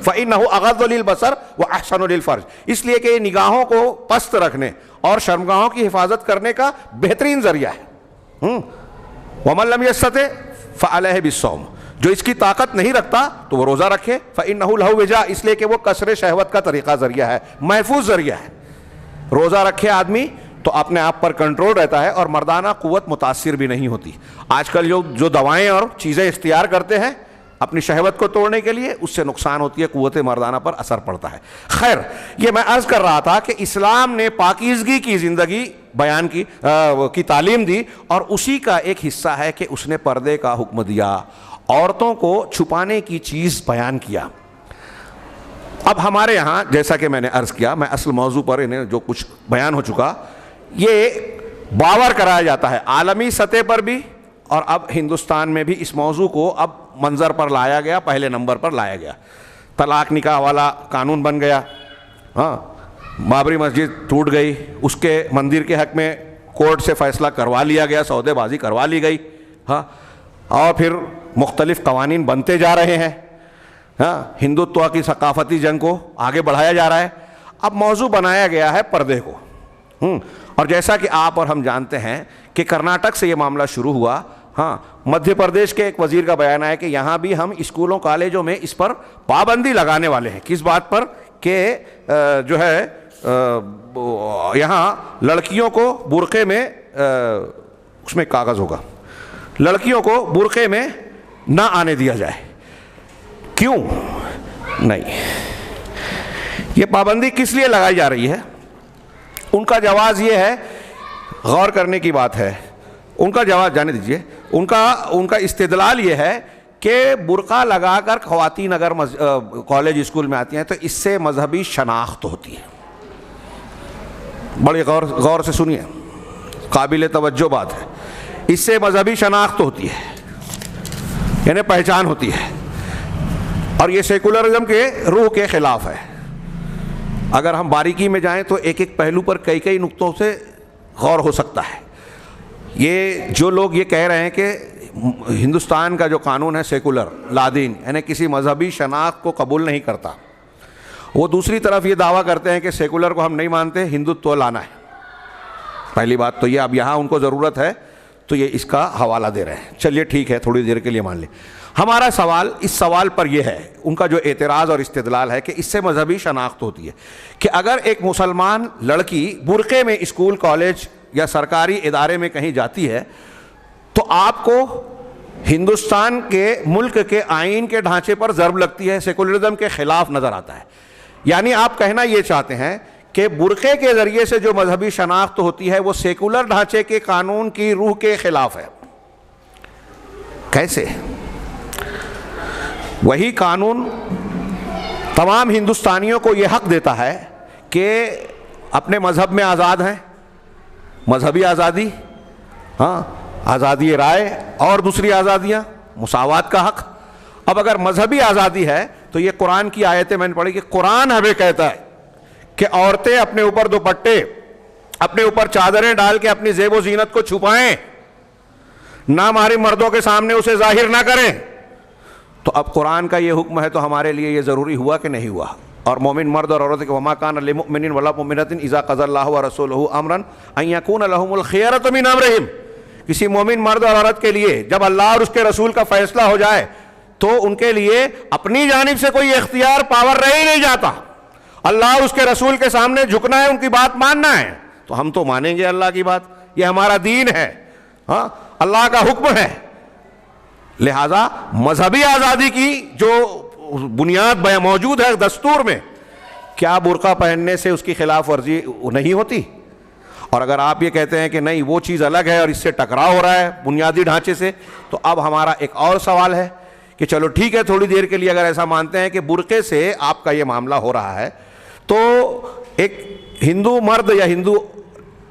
فإنه أغض للبصر وأحسن للفرج، اس لیے کہ یہ نگاہوں کو پست رکھنے اور شرمگاہوں کی حفاظت کرنے کا بہترین ذریعہ ہے. ومن لم يستطع فعليه بالصوم، جو اس کی طاقت نہیں رکھتا تو وہ روزہ رکھے. فإنه له وجاء، اس لیے کہ وہ کسر شہوت کا طریقہ ذریعہ ہے، محفوظ ذریعہ ہے. روزہ رکھے آدمی تو اپنے آپ پر کنٹرول رہتا ہے اور مردانہ قوت متاثر بھی نہیں ہوتی. آج کل جو دوائیں اور چیزیں اختیار کرتے ہیں اپنی شہوت کو توڑنے کے لیے، اس سے نقصان ہوتی ہے، قوت مردانہ پر اثر پڑتا ہے. خیر، یہ میں عرض کر رہا تھا کہ اسلام نے پاکیزگی کی زندگی بیان کی تعلیم دی، اور اسی کا ایک حصہ ہے کہ اس نے پردے کا حکم دیا، عورتوں کو چھپانے کی چیز بیان کیا. اب ہمارے یہاں جیسا کہ میں نے عرض کیا، میں اصل موضوع پر انہیں جو کچھ بیان ہو چکا، یہ باور کرایا جاتا ہے عالمی سطح پر بھی، اور اب ہندوستان میں بھی اس موضوع کو اب منظر پر لایا گیا، پہلے نمبر پر لایا گیا۔ طلاق نکاح والا قانون بن گیا، ہاں، بابری مسجد ٹوٹ گئی، اس کے مندر کے حق میں کورٹ سے فیصلہ کروا لیا گیا، سودے بازی کروا لی گئی، ہاں، اور پھر مختلف قوانین بنتے جا رہے ہیں، ہاں، ہندوتوا کی ثقافتی جنگ کو آگے بڑھایا جا رہا ہے۔ اب موضوع بنایا گیا ہے پردے کو، اور جیسا کہ آپ اور ہم جانتے ہیں کہ کرناٹک سے یہ معاملہ شروع ہوا، ہاں، مدھیہ پردیش کے ایک وزیر کا بیان ہے کہ یہاں بھی ہم اسکولوں کالجوں میں اس پر پابندی لگانے والے ہیں۔ کس بات پر؟ کہ جو ہے یہاں لڑکیوں کو برقعے میں، اس میں کاغذ ہوگا، لڑکیوں کو برقعے میں نہ آنے دیا جائے۔ کیوں نہیں؟ یہ پابندی کس لیے لگائی جا رہی ہے؟ ان کا جواز یہ ہے، غور کرنے کی بات ہے، ان کا جواز جانے دیجئے، ان کا استدلال یہ ہے کہ برقع لگا کر خواتین اگر کالج اسکول میں آتی ہیں تو اس سے مذہبی شناخت ہوتی ہے۔ بڑی غور سے سنیے، قابل توجہ بات ہے، اس سے مذہبی شناخت ہوتی ہے، یعنی پہچان ہوتی ہے، اور یہ سیکولرزم کے روح کے خلاف ہے۔ اگر ہم باریکی میں جائیں تو ایک ایک پہلو پر کئی نقطوں سے غور ہو سکتا ہے۔ یہ جو لوگ یہ کہہ رہے ہیں کہ ہندوستان کا جو قانون ہے سیکولر، لادین، یعنی کسی مذہبی شناخت کو قبول نہیں کرتا، وہ دوسری طرف یہ دعویٰ کرتے ہیں کہ سیکولر کو ہم نہیں مانتے، ہندوتو لانا ہے۔ پہلی بات تو یہ، اب یہاں ان کو ضرورت ہے تو یہ اس کا حوالہ دے رہے ہیں، چلیے ٹھیک ہے، تھوڑی دیر کے لیے مان لیں۔ ہمارا سوال اس سوال پر یہ ہے، ان کا جو اعتراض اور استدلال ہے کہ اس سے مذہبی شناخت ہوتی ہے، کہ اگر ایک مسلمان لڑکی برقعے میں اسکول، کالج یا سرکاری ادارے میں کہیں جاتی ہے تو آپ کو ہندوستان کے ملک کے آئین کے ڈھانچے پر ضرب لگتی ہے، سیکولرزم کے خلاف نظر آتا ہے۔ یعنی آپ کہنا یہ چاہتے ہیں کہ برقعے کے ذریعے سے جو مذہبی شناخت ہوتی ہے وہ سیکولر ڈھانچے کے قانون کی روح کے خلاف ہے۔ کیسے؟ وہی قانون تمام ہندوستانیوں کو یہ حق دیتا ہے کہ اپنے مذہب میں آزاد ہیں، مذہبی آزادی، ہاں، آزادی رائے اور دوسری آزادیاں، مساوات کا حق۔ اب اگر مذہبی آزادی ہے تو یہ قرآن کی آیتیں میں نے پڑھی کہ قرآن ہمیں کہتا ہے کہ عورتیں اپنے اوپر دوپٹے، اپنے اوپر چادریں ڈال کے اپنی زیب و زینت کو چھپائیں، نامحرم مردوں کے سامنے اسے ظاہر نہ کریں۔ تو اب قرآن کا یہ حکم ہے تو ہمارے لیے یہ ضروری ہوا کہ نہیں ہوا؟ اور مومن مرد اور عورت کے وما کان لمؤمن ولا مؤمنۃ اذا قضى الله ورسوله امرا ان يكون لهم الخيرۃ من امرهم، کسی مومن مرد اور عورت کے لیے جب اللہ اور اس کے رسول کا فیصلہ ہو جائے تو ان کے لیے اپنی جانب سے کوئی اختیار پاور رہ ہی نہیں جاتا، اللہ اور اس کے رسول کے سامنے جھکنا ہے، ان کی بات ماننا ہے۔ تو ہم تو مانیں گے اللہ کی بات، یہ ہمارا دین ہے، ہاں، اللہ کا حکم ہے۔ لہذا مذہبی آزادی کی جو بنیاد موجود ہے دستور میں، کیا برقع پہننے سے اس کی خلاف ورزی نہیں ہوتی؟ اور اگر آپ یہ کہتے ہیں کہ نہیں وہ چیز الگ ہے اور اس سے ٹکراؤ ہو رہا ہے بنیادی ڈھانچے سے، تو اب ہمارا ایک اور سوال ہے کہ چلو ٹھیک ہے، تھوڑی دیر کے لیے اگر ایسا مانتے ہیں کہ برقعے سے آپ کا یہ معاملہ ہو رہا ہے، تو ایک ہندو مرد یا ہندو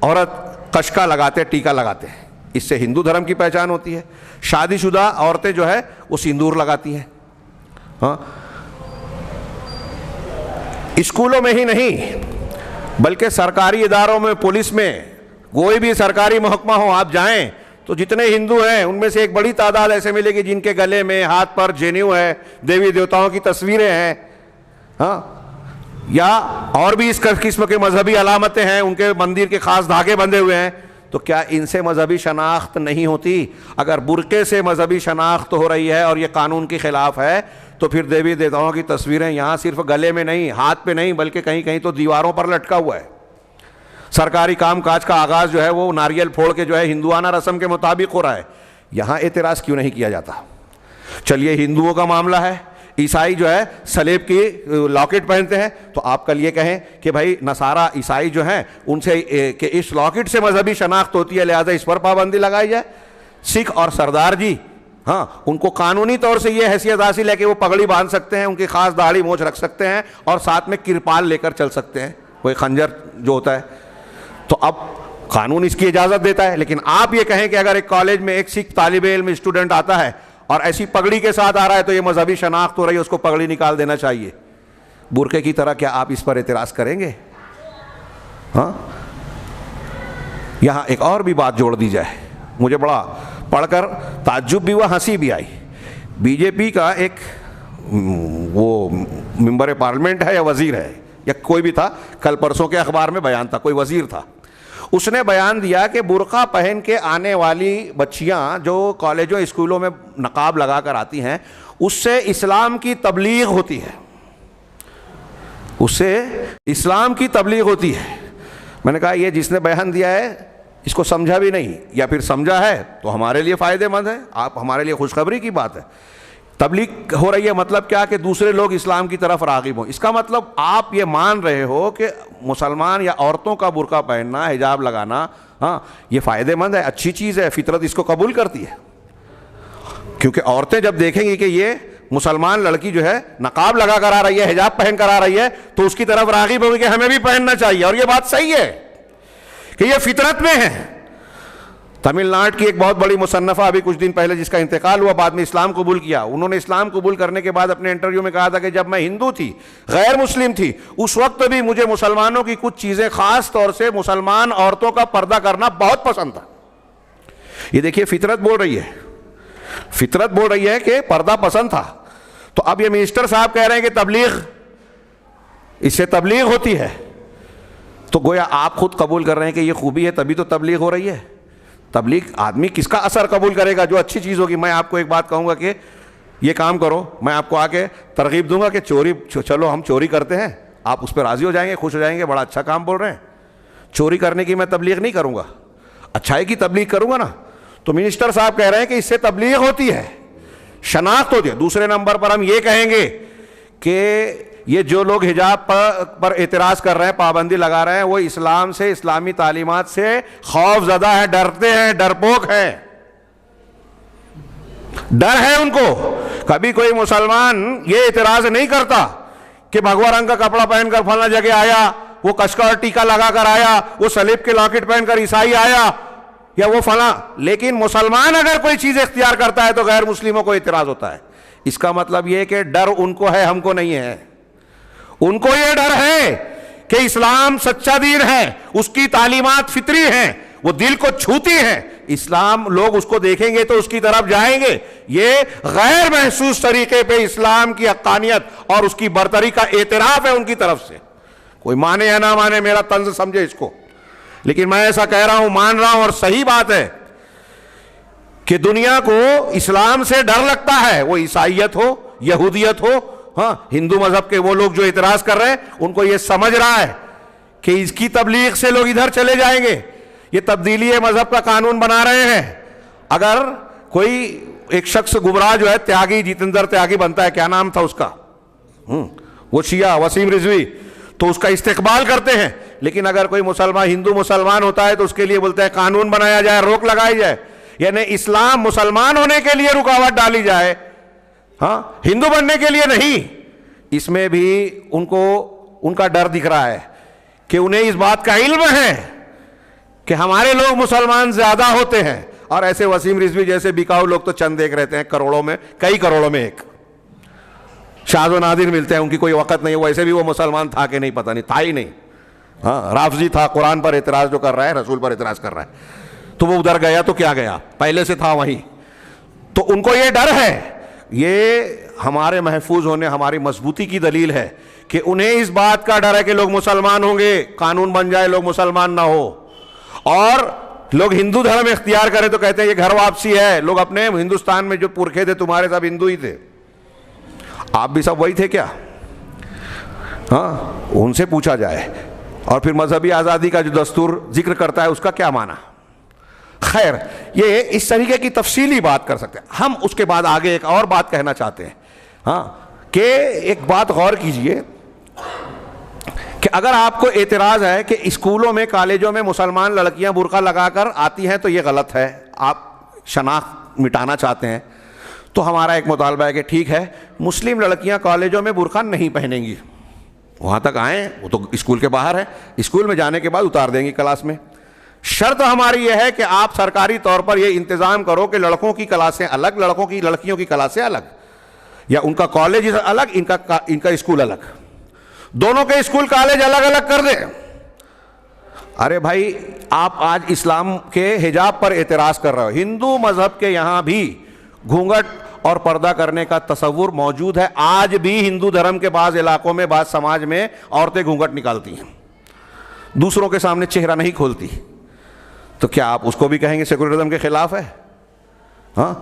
عورت کشکا لگاتے، ٹیکا لگاتے ہیں، اس سے ہندو دھرم کی پہچان ہوتی ہے۔ شادی شدہ عورتیں جو ہے وہ سندور لگاتی ہیں، ہاں، اسکولوں میں ہی نہیں بلکہ سرکاری اداروں میں، پولیس میں، کوئی بھی سرکاری محکمہ ہو آپ جائیں تو جتنے ہندو ہیں ان میں سے ایک بڑی تعداد ایسے ملے گی جن کے گلے میں، ہاتھ پر جینیو ہے، دیوی دیوتاؤں کی تصویریں ہیں، ہاں، یا اور بھی اس قسم کے مذہبی علامتیں ہیں، ان کے مندر کے خاص دھاگے بندھے ہوئے ہیں۔ تو کیا ان سے مذہبی شناخت نہیں ہوتی؟ اگر برقعے سے مذہبی شناخت ہو رہی ہے اور یہ قانون کے خلاف ہے تو پھر دیوی دیوتاؤں کی تصویریں یہاں صرف گلے میں نہیں، ہاتھ پہ نہیں، بلکہ کہیں کہیں تو دیواروں پر لٹکا ہوا ہے۔ سرکاری کام کاج کا آغاز جو ہے وہ ناریل پھوڑ کے جو ہے ہندوانہ رسم کے مطابق ہو رہا ہے، یہاں اعتراض کیوں نہیں کیا جاتا؟ چلیے ہندوؤں کا معاملہ ہے، عیسائی جو ہے سلیب کی لاکٹ پہنتے ہیں، تو آپ کل یہ کہیں کہ بھائی نصارہ عیسائی جو ہیں ان سے کہ اس لاکٹ سے مذہبی شناخت ہوتی ہے لہذا اس پر پابندی لگائی جائے۔ سکھ اور سردار جی ہاں ان کو قانونی طور سے یہ حیثیت حاصل ہے کہ وہ پگڑی باندھ سکتے ہیں, ان کی خاص داڑھی مونچھ رکھ سکتے ہیں, اور ساتھ میں کرپال لے کر چل سکتے ہیں, کوئی خنجر جو ہوتا ہے. تو اب قانون اس کی اجازت دیتا ہے. لیکن آپ یہ کہیں کہ اگر ایک کالج میں ایک سکھ طالب علم اسٹوڈنٹ آتا ہے اور ایسی پگڑی کے ساتھ آ رہا ہے تو یہ مذہبی شناخت ہو رہی ہے, اس کو پگڑی نکال دینا چاہیے برقعے کی طرح, کیا آپ اس پر اعتراض کریں گے؟ ہاں یہاں ایک اور بھی بات جوڑ دی جائے, مجھے بڑا پڑھ کر تعجب بھی ہوا, ہنسی بھی آئی. بی جے پی کا ایک وہ ممبر پارلیمنٹ ہے یا وزیر ہے یا کوئی بھی تھا, کل پرسوں کے اخبار میں بیان تھا, کوئی وزیر تھا, اس نے بیان دیا کہ برقع پہن کے آنے والی بچیاں جو کالجوں اسکولوں میں نقاب لگا کر آتی ہیں اس سے اسلام کی تبلیغ ہوتی ہے, اس سے اسلام کی تبلیغ ہوتی ہے. میں نے کہا یہ جس نے بیان دیا ہے اس کو سمجھا بھی نہیں, یا پھر سمجھا ہے تو ہمارے لیے فائدہ مند ہے, آپ ہمارے لیے خوشخبری کی بات ہے. تبلیغ ہو رہی ہے مطلب کیا کہ دوسرے لوگ اسلام کی طرف راغب ہوں. اس کا مطلب آپ یہ مان رہے ہو کہ مسلمان یا عورتوں کا برقع پہننا, حجاب لگانا, ہاں یہ فائدہ مند ہے, اچھی چیز ہے, فطرت اس کو قبول کرتی ہے. کیونکہ عورتیں جب دیکھیں گی کہ یہ مسلمان لڑکی جو ہے نقاب لگا کر آ رہی ہے, حجاب پہن کر آ رہی ہے, تو اس کی طرف راغب ہوگی کہ ہمیں بھی پہننا چاہیے. اور یہ بات صحیح ہے کہ یہ فطرت میں ہے. تمل ناڈو کی ایک بہت بڑی مصنفہ ابھی کچھ دن پہلے جس کا انتقال ہوا, بعد میں اسلام قبول کیا, انہوں نے اسلام قبول کرنے کے بعد اپنے انٹرویو میں کہا تھا کہ جب میں ہندو تھی, غیر مسلم تھی, اس وقت بھی مجھے مسلمانوں کی کچھ چیزیں, خاص طور سے مسلمان عورتوں کا پردہ کرنا بہت پسند تھا. یہ دیکھیے فطرت بول رہی ہے, فطرت بول رہی ہے کہ پردہ پسند تھا. تو اب یہ منسٹر صاحب کہہ رہے ہیں کہ تبلیغ, اس سے تبلیغ ہوتی ہے, تو گویا آپ خود قبول کر رہے ہیں کہ یہ خوبی ہے تبھی تو تبلیغ ہو رہی ہے. تبلیغ آدمی کس کا اثر قبول کرے گا؟ جو اچھی چیز ہوگی. میں آپ کو ایک بات کہوں گا کہ یہ کام کرو, میں آپ کو آ کے ترغیب دوں گا کہ چوری, چلو ہم چوری کرتے ہیں, آپ اس پہ راضی ہو جائیں گے, خوش ہو جائیں گے, بڑا اچھا کام بول رہے ہیں. چوری کرنے کی میں تبلیغ نہیں کروں گا, اچھائی کی تبلیغ کروں گا نا. تو منسٹر صاحب کہہ رہے ہیں کہ اس سے تبلیغ ہوتی ہے, شناخت ہوتی ہے. دوسرے نمبر پر ہم یہ کہیں گے کہ یہ جو لوگ حجاب پر اعتراض کر رہے ہیں, پابندی لگا رہے ہیں, وہ اسلام سے, اسلامی تعلیمات سے خوف زدہ ہیں, ڈرتے ہیں, ڈرپوک ہیں, ڈر ہے ان کو. کبھی کوئی مسلمان یہ اعتراض نہیں کرتا کہ بھگوا رنگ کا کپڑا پہن کر فلاں جگہ آیا, وہ کشکا اور ٹیکا لگا کر آیا, وہ سلیب کے لاکٹ پہن کر عیسائی آیا, یا وہ فلاں. لیکن مسلمان اگر کوئی چیز اختیار کرتا ہے تو غیر مسلموں کو اعتراض ہوتا ہے. اس کا مطلب یہ کہ ڈر ان کو ہے, ہم کو نہیں ہے. ان کو یہ ڈر ہے کہ اسلام سچا دین ہے, اس کی تعلیمات فطری ہیں, وہ دل کو چھوتی ہیں. اسلام, لوگ اس کو دیکھیں گے تو اس کی طرف جائیں گے. یہ غیر محسوس طریقے پہ اسلام کی حقانیت اور اس کی برتری کا اعتراف ہے ان کی طرف سے. کوئی مانے یا نہ مانے, میرا طنز سمجھے اس کو, لیکن میں ایسا کہہ رہا ہوں, مان رہا ہوں, اور صحیح بات ہے کہ دنیا کو اسلام سے ڈر لگتا ہے, وہ عیسائیت ہو, یہودیت ہو, ہاں ہندو مذہب کے وہ لوگ جو اعتراض کر رہے ہیں, ان کو یہ سمجھ رہا ہے کہ اس کی تبلیغ سے لوگ ادھر چلے جائیں گے. یہ تبدیلی مذہب کا قانون بنا رہے ہیں. اگر کوئی ایک شخص گمراہ جو ہے, تیاگی, جتندر تیاگی بنتا ہے, کیا نام تھا اس کا, وہ شیعہ وسیم رضوی, تو اس کا استقبال کرتے ہیں. لیکن اگر کوئی مسلمان, ہندو مسلمان ہوتا ہے تو اس کے لیے بولتے ہیں قانون بنایا جائے, روک لگائی جائے, یعنی اسلام مسلمان ہونے کے لیے رکاوٹ ڈالی جائے, ہاں ہندو بننے کے لیے نہیں. اس میں بھی ان کو ان کا ڈر دکھ رہا ہے کہ انہیں اس بات کا علم ہے کہ ہمارے لوگ مسلمان زیادہ ہوتے ہیں. اور ایسے وسیم رضوی جیسے بکاؤ لوگ تو چند ایک رہتے ہیں, کروڑوں میں, کئی کروڑوں میں ایک شاذ و نادر ملتے ہیں, ان کی کوئی وقت نہیں. ویسے بھی وہ مسلمان تھا کہ نہیں, پتہ نہیں, تھا ہی نہیں. ہاں رافضی تھا, قرآن پر اعتراض جو کر رہا ہے, رسول پر اعتراض کر رہا ہے, تو وہ ادھر گیا تو کیا گیا, پہلے سے تھا وہیں. تو ان کو یہ ڈر ہے. یہ ہمارے محفوظ ہونے, ہماری مضبوطی کی دلیل ہے کہ انہیں اس بات کا ڈر ہے کہ لوگ مسلمان ہوں گے, قانون بن جائے, لوگ مسلمان نہ ہو, اور لوگ ہندو دھرم اختیار کریں تو کہتے ہیں یہ گھر واپسی ہے. لوگ اپنے ہندوستان میں جو پرکھے تھے تمہارے سب ہندو ہی تھے, آپ بھی سب وہی تھے کیا؟ ہاں ان سے پوچھا جائے. اور پھر مذہبی آزادی کا جو دستور ذکر کرتا ہے اس کا کیا معنی؟ خیر, یہ اس طریقے کی تفصیلی بات کر سکتے ہیں ہم. اس کے بعد آگے ایک اور بات کہنا چاہتے ہیں, ہاں کہ ایک بات غور کیجئے کہ اگر آپ کو اعتراض ہے کہ اسکولوں میں, کالجوں میں مسلمان لڑکیاں برقع لگا کر آتی ہیں تو یہ غلط ہے, آپ شناخت مٹانا چاہتے ہیں, تو ہمارا ایک مطالبہ ہے کہ ٹھیک ہے مسلم لڑکیاں کالجوں میں برقع نہیں پہنیں گی، وہاں تک آئیں، وہ تو اسکول کے باہر ہے، اسکول میں جانے کے بعد اتار دیں گی کلاس میں۔ شرط ہماری یہ ہے کہ آپ سرکاری طور پر یہ انتظام کرو کہ لڑکوں کی کلاسیں الگ، لڑکیوں کی کلاسیں الگ، یا ان کا کالج الگ، ان کا اسکول الگ، دونوں کے اسکول کالج الگ الگ کر دیں۔ ارے بھائی آپ آج اسلام کے حجاب پر اعتراض کر رہے ہو، ہندو مذہب کے یہاں بھی گھونگھٹ اور پردہ کرنے کا تصور موجود ہے۔ آج بھی ہندو دھرم کے بعض علاقوں میں، بعض سماج میں عورتیں گھونگھٹ نکالتی ہیں، دوسروں کے سامنے چہرہ نہیں کھولتی، تو کیا آپ اس کو بھی کہیں گے سیکولرزم کے خلاف ہے؟ ہاں،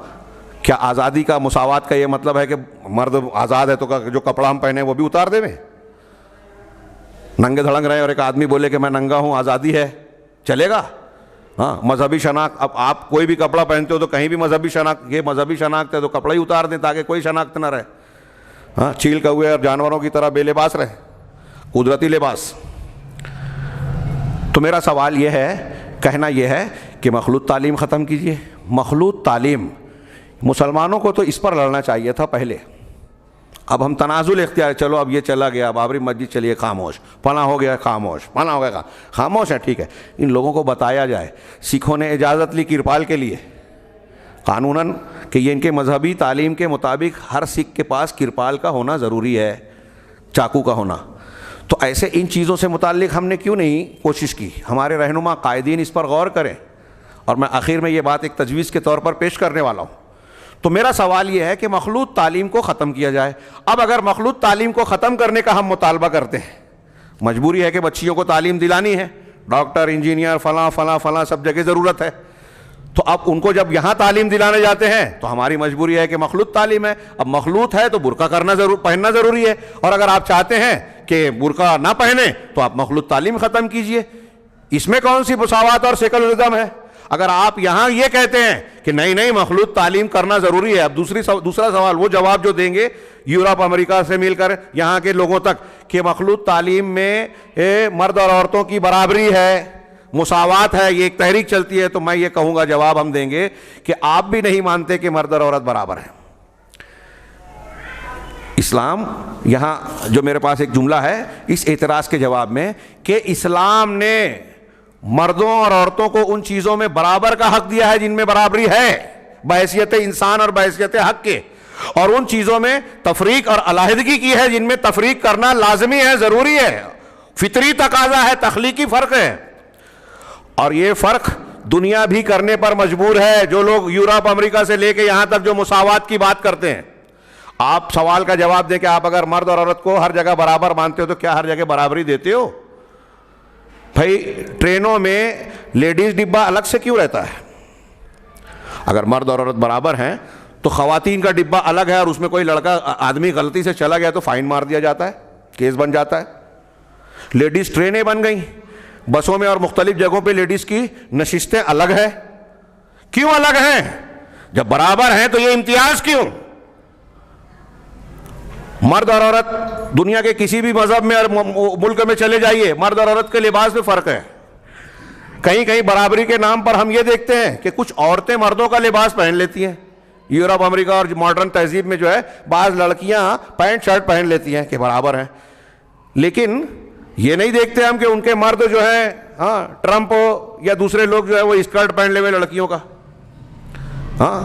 کیا آزادی کا، مساوات کا یہ مطلب ہے کہ مرد آزاد ہے تو جو کپڑا ہم پہنے وہ بھی اتار دیں؟ ننگے دھڑنگ رہے اور ایک آدمی بولے کہ میں ننگا ہوں، آزادی ہے، چلے گا؟ ہاں، مذہبی شناخت، اب آپ کوئی بھی کپڑا پہنتے ہو تو کہیں بھی مذہبی شناخت، یہ مذہبی شناخت ہے تو کپڑا ہی اتار دیں تاکہ کوئی شناخت نہ رہے، ہاں، چیل کوے اور جانوروں کی طرح بے لباس رہے، قدرتی لباس۔ تو میرا سوال یہ ہے، کہنا یہ ہے کہ مخلوط تعلیم ختم کیجئے۔ مخلوط تعلیم، مسلمانوں کو تو اس پر لڑنا چاہیے تھا پہلے، اب ہم تنازل اختیار، چلو اب یہ چلا گیا، بابری مسجد چلیے خاموش، فلاں ہو گیا خاموش، فلاں ہو گیا خاموش ہے، ٹھیک ہے، ان لوگوں کو بتایا جائے۔ سکھوں نے اجازت لی کرپال کے لیے قانوناً کہ یہ ان کے مذہبی تعلیم کے مطابق ہر سکھ کے پاس کرپال کا ہونا ضروری ہے، چاقو کا ہونا۔ تو ایسے ان چیزوں سے متعلق ہم نے کیوں نہیں کوشش کی؟ ہمارے رہنما قائدین اس پر غور کریں، اور میں آخر میں یہ بات ایک تجویز کے طور پر پیش کرنے والا ہوں۔ تو میرا سوال یہ ہے کہ مخلوط تعلیم کو ختم کیا جائے۔ اب اگر مخلوط تعلیم کو ختم کرنے کا ہم مطالبہ کرتے ہیں، مجبوری ہے کہ بچیوں کو تعلیم دلانی ہے، ڈاکٹر، انجینئر، فلاں فلاں فلاں سب جگہ ضرورت ہے، تو اب ان کو جب یہاں تعلیم دلانے جاتے ہیں تو ہماری مجبوری ہے کہ مخلوط تعلیم ہے۔ اب مخلوط ہے تو برقع پہننا ضروری ہے، اور اگر آپ چاہتے ہیں کہ برقع نہ پہنے تو آپ مخلوط تعلیم ختم کیجئے۔ اس میں کون سی مساوات اور سیکولرزم ہے؟ اگر آپ یہاں یہ کہتے ہیں کہ نہیں مخلوط تعلیم کرنا ضروری ہے، اب دوسرا سوال وہ جواب جو دیں گے یورپ امریکہ سے مل کر یہاں کے لوگوں تک کہ مخلوط تعلیم میں مرد اور عورتوں کی برابری ہے، مساوات ہے، یہ ایک تحریک چلتی ہے، تو میں یہ کہوں گا، جواب ہم دیں گے کہ آپ بھی نہیں مانتے کہ مرد اور عورت برابر ہیں۔ اسلام، یہاں جو میرے پاس ایک جملہ ہے اس اعتراض کے جواب میں کہ اسلام نے مردوں اور عورتوں کو ان چیزوں میں برابر کا حق دیا ہے جن میں برابری ہے بحیثیت انسان اور بحیثیت حق کے، اور ان چیزوں میں تفریق اور علیحدگی کی ہے جن میں تفریق کرنا لازمی ہے، ضروری ہے، فطری تقاضا ہے، تخلیقی فرق ہے، اور یہ فرق دنیا بھی کرنے پر مجبور ہے۔ جو لوگ یورپ امریکہ سے لے کے یہاں تک جو مساوات کی بات کرتے ہیں، آپ سوال کا جواب دیں کہ آپ اگر مرد اور عورت کو ہر جگہ برابر مانتے ہو تو کیا ہر جگہ برابری دیتے ہو؟ بھائی ٹرینوں میں لیڈیز ڈبہ الگ سے کیوں رہتا ہے؟ اگر مرد اور عورت برابر ہیں تو خواتین کا ڈبہ الگ ہے، اور اس میں کوئی لڑکا آدمی غلطی سے چلا گیا تو فائن مار دیا جاتا ہے، کیس بن جاتا ہے۔ لیڈیز ٹرینیں بن گئیں، بسوں میں اور مختلف جگہوں پہ لیڈیز کی نشستیں الگ ہیں۔ کیوں الگ ہیں؟ جب برابر ہیں تو یہ امتیاز کیوں؟ مرد اور عورت دنیا کے کسی بھی مذہب میں اور ملک میں چلے جائیے، مرد اور عورت کے لباس میں فرق ہے۔ کہیں کہیں برابری کے نام پر ہم یہ دیکھتے ہیں کہ کچھ عورتیں مردوں کا لباس پہن لیتی ہیں۔ یورپ امریکہ اور ماڈرن تہذیب میں جو ہے بعض لڑکیاں پینٹ شرٹ پہن لیتی ہیں کہ برابر ہیں، لیکن یہ نہیں دیکھتے ہم کہ ان کے مرد جو ہیں، ہاں، ٹرمپ یا دوسرے لوگ جو ہے وہ اسکرٹ پہن لے ہوئے لڑکیوں کا۔ ہاں،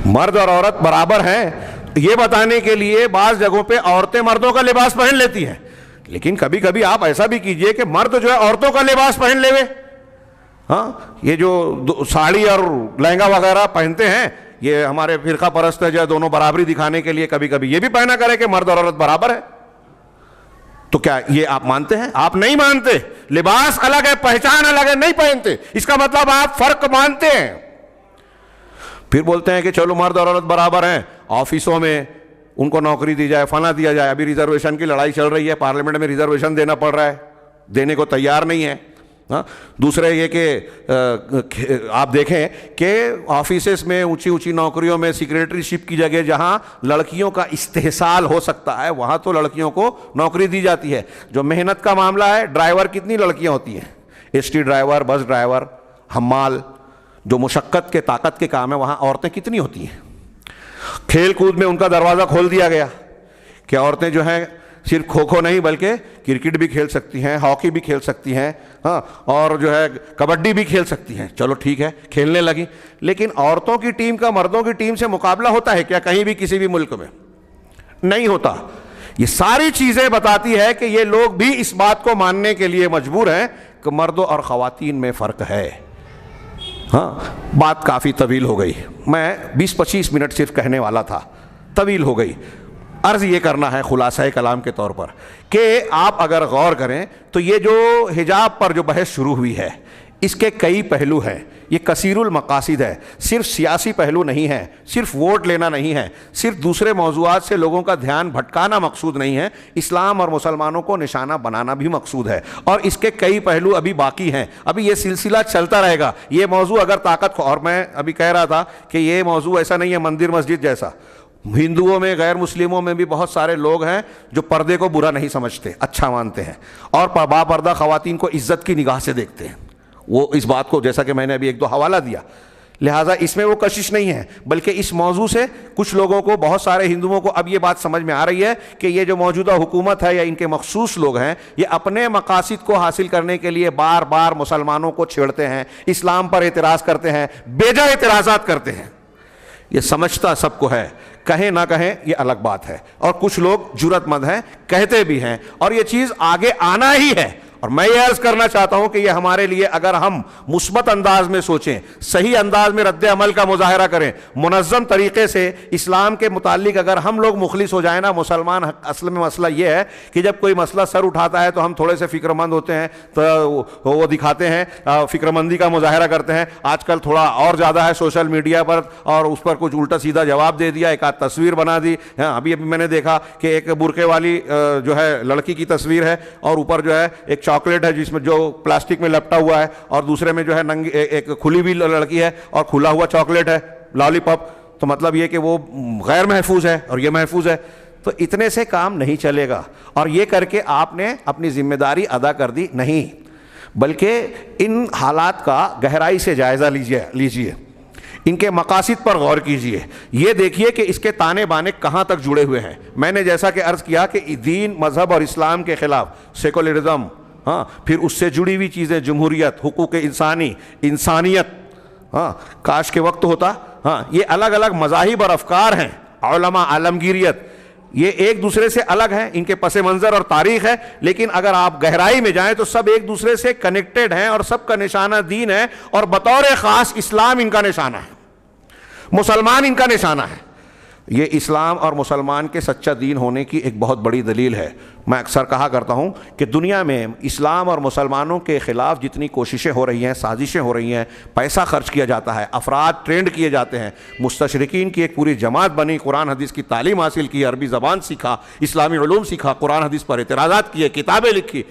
مرد اور عورت برابر ہیں یہ بتانے کے لیے بعض جگہوں پہ عورتیں مردوں کا لباس پہن لیتی ہیں، لیکن کبھی کبھی آپ ایسا بھی کیجئے کہ مرد جو ہے عورتوں کا لباس پہن لے ہوئے۔ ہاں، یہ جو ساڑی اور لہنگا وغیرہ پہنتے ہیں یہ ہمارے فرقہ پرست ہے جو دونوں برابری دکھانے کے لیے کبھی کبھی یہ بھی پہنا کرے کہ مرد اور عورت برابر ہے۔ تو کیا یہ آپ مانتے ہیں؟ آپ نہیں مانتے۔ لباس الگ ہے، پہچان الگ ہے، نہیں پہنتے، اس کا مطلب آپ فرق مانتے ہیں۔ پھر بولتے ہیں کہ چلو مرد اور عورت برابر ہیں، آفسوں میں ان کو نوکری دی جائے، فنا دیا جائے۔ ابھی ریزرویشن کی لڑائی چل رہی ہے، پارلیمنٹ میں ریزرویشن دینا پڑ رہا ہے، دینے کو تیار نہیں ہے۔ دوسرے یہ کہ آپ دیکھیں کہ آفیسز میں اونچی اونچی نوکریوں میں سیکریٹری شپ کی جگہ جہاں لڑکیوں کا استحصال ہو سکتا ہے وہاں تو لڑکیوں کو نوکری دی جاتی ہے۔ جو محنت کا معاملہ ہے، ڈرائیور کتنی لڑکیاں ہوتی ہیں، S T driver, bus driver, حمال، جو مشقت کے طاقت کے کام ہے وہاں عورتیں کتنی ہوتی ہیں۔ کھیل کود میں ان کا دروازہ کھول دیا گیا کہ عورتیں جو ہیں صرف کھوکھو نہیں بلکہ کرکٹ بھی کھیل سکتی ہیں, ہاکی بھی کھیل سکتی ہیں, ہاں, اور جو ہے کبڈی بھی کھیل سکتی ہیں. چلو ٹھیک ہے, کھیلنے لگی. لیکن عورتوں کی ٹیم کا مردوں کی ٹیم سے مقابلہ ہوتا ہے کیا کہیں بھی کسی بھی ملک میں؟ نہیں ہوتا. یہ ساری چیزیں بتاتی ہے کہ یہ لوگ بھی اس بات کو ماننے کے لیے مجبور ہیں کہ مردوں اور خواتین میں فرق ہے. ہاں, بات کافی طویل ہو گئی, میں 20-25 منٹ صرف کہنے والا تھا, طویل ہو گئی. عرض یہ کرنا ہے خلاصہ کلام کے طور پر کہ آپ اگر غور کریں تو یہ جو حجاب پر جو بحث شروع ہوئی ہے اس کے کئی پہلو ہیں. یہ کثیر المقاصد ہے, صرف سیاسی پہلو نہیں ہے, صرف ووٹ لینا نہیں ہے, صرف دوسرے موضوعات سے لوگوں کا دھیان بھٹکانا مقصود نہیں ہے, اسلام اور مسلمانوں کو نشانہ بنانا بھی مقصود ہے. اور اس کے کئی پہلو ابھی باقی ہیں, ابھی یہ سلسلہ چلتا رہے گا. یہ موضوع اگر طاقت, اور میں ابھی کہہ رہا تھا کہ یہ موضوع ایسا نہیں ہے مندر مسجد جیسا. ہندوؤں میں, غیر مسلموں میں بھی بہت سارے لوگ ہیں جو پردے کو برا نہیں سمجھتے, اچھا مانتے ہیں, اور با پردہ خواتین کو عزت کی نگاہ سے دیکھتے ہیں. وہ اس بات کو, جیسا کہ میں نے ابھی ایک دو حوالہ دیا, لہٰذا اس میں وہ کشش نہیں ہے, بلکہ اس موضوع سے کچھ لوگوں کو, بہت سارے ہندوؤں کو اب یہ بات سمجھ میں آ رہی ہے کہ یہ جو موجودہ حکومت ہے یا ان کے مخصوص لوگ ہیں یہ اپنے مقاصد کو حاصل کرنے کے لیے بار بار مسلمانوں کو چھیڑتے ہیں, اسلام پر اعتراض کرتے ہیں, بیجا اعتراضات کرتے ہیں. یہ سمجھتا سب کو ہے, کہیں نہ کہیں یہ الگ بات ہے, اور کچھ لوگ جرأت مند ہیں, کہتے بھی ہیں, اور یہ چیز آگے آنا ہی ہے. اور میں یہ عرض کرنا چاہتا ہوں کہ یہ ہمارے لیے, اگر ہم مثبت انداز میں سوچیں, صحیح انداز میں رد عمل کا مظاہرہ کریں, منظم طریقے سے اسلام کے متعلق اگر ہم لوگ مخلص ہو جائیں نا مسلمان. اصل میں مسئلہ یہ ہے کہ جب کوئی مسئلہ سر اٹھاتا ہے تو ہم تھوڑے سے فکر مند ہوتے ہیں, تو وہ دکھاتے ہیں, فکر مندی کا مظاہرہ کرتے ہیں. آج کل تھوڑا اور زیادہ ہے سوشل میڈیا پر, اور اس پر کچھ الٹا سیدھا جواب دے دیا, ایک آدھ تصویر بنا دی. ابھی میں نے دیکھا کہ ایک برقعے والی جو ہے لڑکی کی تصویر ہے, اور اوپر جو ہے ایک چاکلیٹ ہے جس میں جو پلاسٹک میں لپٹا ہوا ہے, اور دوسرے میں جو ہے ننگی ایک کھلی ہوئی لڑکی ہے اور کھلا ہوا چاکلیٹ ہے, لالی پاپ. تو مطلب یہ کہ وہ غیر محفوظ ہے اور یہ محفوظ ہے. تو اتنے سے کام نہیں چلے گا, اور یہ کر کے آپ نے اپنی ذمہ داری ادا کر دی نہیں, بلکہ ان حالات کا گہرائی سے جائزہ لیجئے, ان کے مقاصد پر غور کیجئے, یہ دیکھیے کہ اس کے تانے بانے کہاں تک جڑے ہوئے ہیں. میں نے جیسا کہ عرض کیا کہ دین, مذہب اور اسلام کے خلاف سیکولرزم, ہاں, پھر اس سے جڑی ہوئی چیزیں, جمہوریت, حقوق انسانی, انسانیت, ہاں, کاش کے وقت ہوتا, ہاں, یہ الگ الگ مذاہب اور افکار ہیں. علماء, عالمگیریت, یہ ایک دوسرے سے الگ ہیں, ان کے پس منظر اور تاریخ ہے, لیکن اگر آپ گہرائی میں جائیں تو سب ایک دوسرے سے کنیکٹڈ ہیں, اور سب کا نشانہ دین ہے, اور بطور خاص اسلام ان کا نشانہ ہے, مسلمان ان کا نشانہ ہے. یہ اسلام اور مسلمان کے سچا دین ہونے کی ایک بہت بڑی دلیل ہے. میں اکثر کہا کرتا ہوں کہ دنیا میں اسلام اور مسلمانوں کے خلاف جتنی کوششیں ہو رہی ہیں, سازشیں ہو رہی ہیں, پیسہ خرچ کیا جاتا ہے, افراد ٹرینڈ کیے جاتے ہیں, مستشرقین کی ایک پوری جماعت بنی, قرآن حدیث کی تعلیم حاصل کی, عربی زبان سیکھا, اسلامی علوم سیکھا, قرآن حدیث پر اعتراضات کیے, کتابیں لکھی,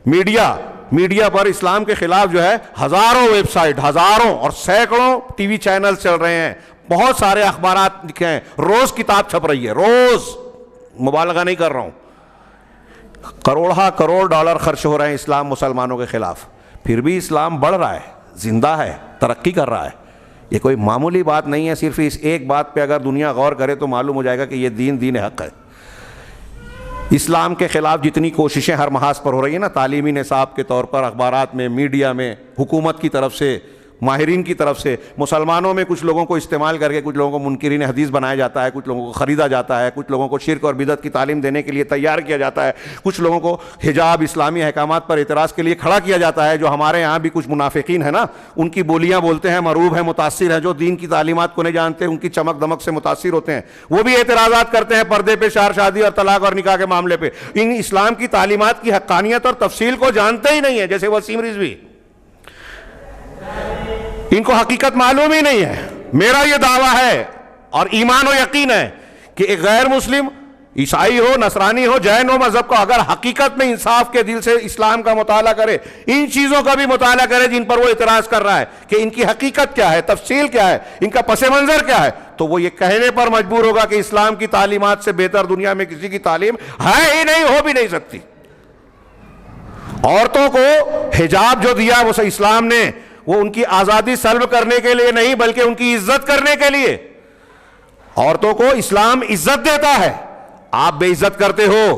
میڈیا پر اسلام کے خلاف جو ہے ہزاروں ویب سائٹ, ہزاروں اور سینکڑوں ٹی وی چینل چل رہے ہیں, بہت سارے اخبارات لکھے ہیں, روز کتاب چھپ رہی ہے, روز, مبالغہ نہیں کر رہا ہوں, کروڑ ڈالر خرچ ہو رہے ہیں اسلام مسلمانوں کے خلاف. پھر بھی اسلام بڑھ رہا ہے, زندہ ہے, ترقی کر رہا ہے. یہ کوئی معمولی بات نہیں ہے. صرف اس ایک بات پہ اگر دنیا غور کرے تو معلوم ہو جائے گا کہ یہ دین حق ہے. اسلام کے خلاف جتنی کوششیں ہر محاذ پر ہو رہی ہیں نا, تعلیمی نصاب کے طور پر, اخبارات میں, میڈیا میں, حکومت کی طرف سے, ماہرین کی طرف سے, مسلمانوں میں کچھ لوگوں کو استعمال کر کے کچھ لوگوں کو منکرین حدیث بنایا جاتا ہے, کچھ لوگوں کو خریدا جاتا ہے, کچھ لوگوں کو شرک اور بدعت کی تعلیم دینے کے لیے تیار کیا جاتا ہے, کچھ لوگوں کو حجاب, اسلامی احکامات پر اعتراض کے لیے کھڑا کیا جاتا ہے. جو ہمارے یہاں بھی کچھ منافقین ہیں نا, ان کی بولیاں بولتے ہیں, مروب ہیں, متاثر ہیں, جو دین کی تعلیمات کو نہیں جانتے, ان کی چمک دمک سے متاثر ہوتے ہیں, وہ بھی اعتراضات کرتے ہیں پردے پہ, شادی اور طلاق اور نکاح کے معاملے پہ. ان اسلام کی تعلیمات کی حقانیت اور تفصیل کو جانتے ہی نہیں ہے, جیسے وسیم رضوی, ان کو حقیقت معلوم ہی نہیں ہے. میرا یہ دعویٰ ہے اور ایمان و یقین ہے کہ ایک غیر مسلم, عیسائی ہو, نصرانی ہو, جین ہو, مذہب کو اگر حقیقت میں انصاف کے دل سے اسلام کا مطالعہ کرے, ان چیزوں کا بھی مطالعہ کرے جن پر وہ اعتراض کر رہا ہے کہ ان کی حقیقت کیا ہے, تفصیل کیا ہے, ان کا پس منظر کیا ہے, تو وہ یہ کہنے پر مجبور ہوگا کہ اسلام کی تعلیمات سے بہتر دنیا میں کسی کی تعلیم ہے ہی نہیں, ہو بھی نہیں سکتی. عورتوں کو حجاب جو دیا وہ اسلام نے, وہ ان کی آزادی سلب کرنے کے لیے نہیں بلکہ ان کی عزت کرنے کے لیے. عورتوں کو اسلام عزت دیتا ہے. آپ بے عزت کرتے ہو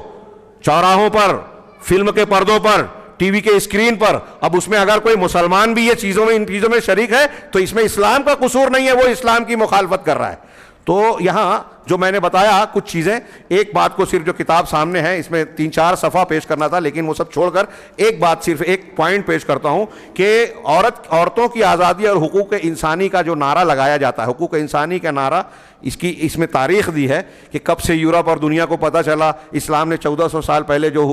چوراہوں پر, فلم کے پردوں پر, ٹی وی کے اسکرین پر. اب اس میں اگر کوئی مسلمان بھی یہ چیزوں میں ان چیزوں میں شریک ہے تو اس میں اسلام کا قصور نہیں ہے, وہ اسلام کی مخالفت کر رہا ہے. تو یہاں جو میں نے بتایا کچھ چیزیں, ایک بات کو صرف جو کتاب سامنے ہے اس میں 3-4 صفحہ پیش کرنا تھا, لیکن وہ سب چھوڑ کر ایک بات, صرف ایک پوائنٹ پیش کرتا ہوں کہ عورتوں کی آزادی اور حقوق انسانی کا جو نعرہ لگایا جاتا ہے, حقوق انسانی کا نعرہ, اس میں تاریخ دی ہے کہ کب سے یورپ اور دنیا کو پتہ چلا اسلام نے 1400 سال پہلے جو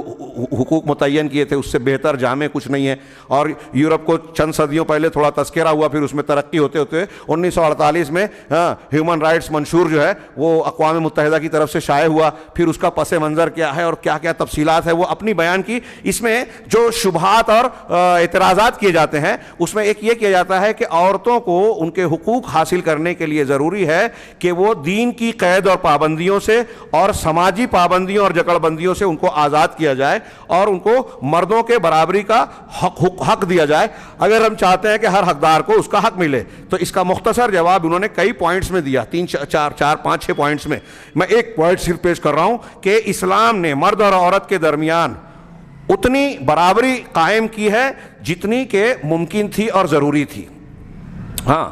حقوق متعین کیے تھے اس سے بہتر جامع کچھ نہیں ہے. اور یورپ کو چند صدیوں پہلے تھوڑا تذکرہ ہوا, پھر اس میں ترقی ہوتے ہوتے 1948 میں ہیومن رائٹس منشور جو ہے وہ اقوام متحدہ کی طرف سے شائع ہوا. پھر اس کا پس منظر کیا ہے اور کیا کیا تفصیلات ہے وہ اپنی بیان کی. اس میں جو شبہات اور اعتراضات کیے جاتے ہیں اس میں ایک یہ کیا جاتا ہے کہ عورتوں کو ان کے حقوق حاصل کرنے کے لیے ضروری ہے کہ وہ دین کی قید اور پابندیوں سے اور سماجی پابندیوں اور جکڑ بندیوں سے ان کو آزاد کیا جائے اور ان کو مردوں کے برابری کا حق دیا جائے. اگر ہم چاہتے ہیں کہ ہر حقدار کو اس کا حق ملے تو اس کا مختصر جواب انہوں نے کئی پوائنٹس میں دیا, 3-4-5-6 پوائنٹس میں. میں ایک پوائنٹ صرف پیش کر رہا ہوں کہ اسلام نے مرد اور عورت کے درمیان اتنی برابری قائم کی ہے جتنی کہ ممکن تھی اور ضروری تھی. ہاں,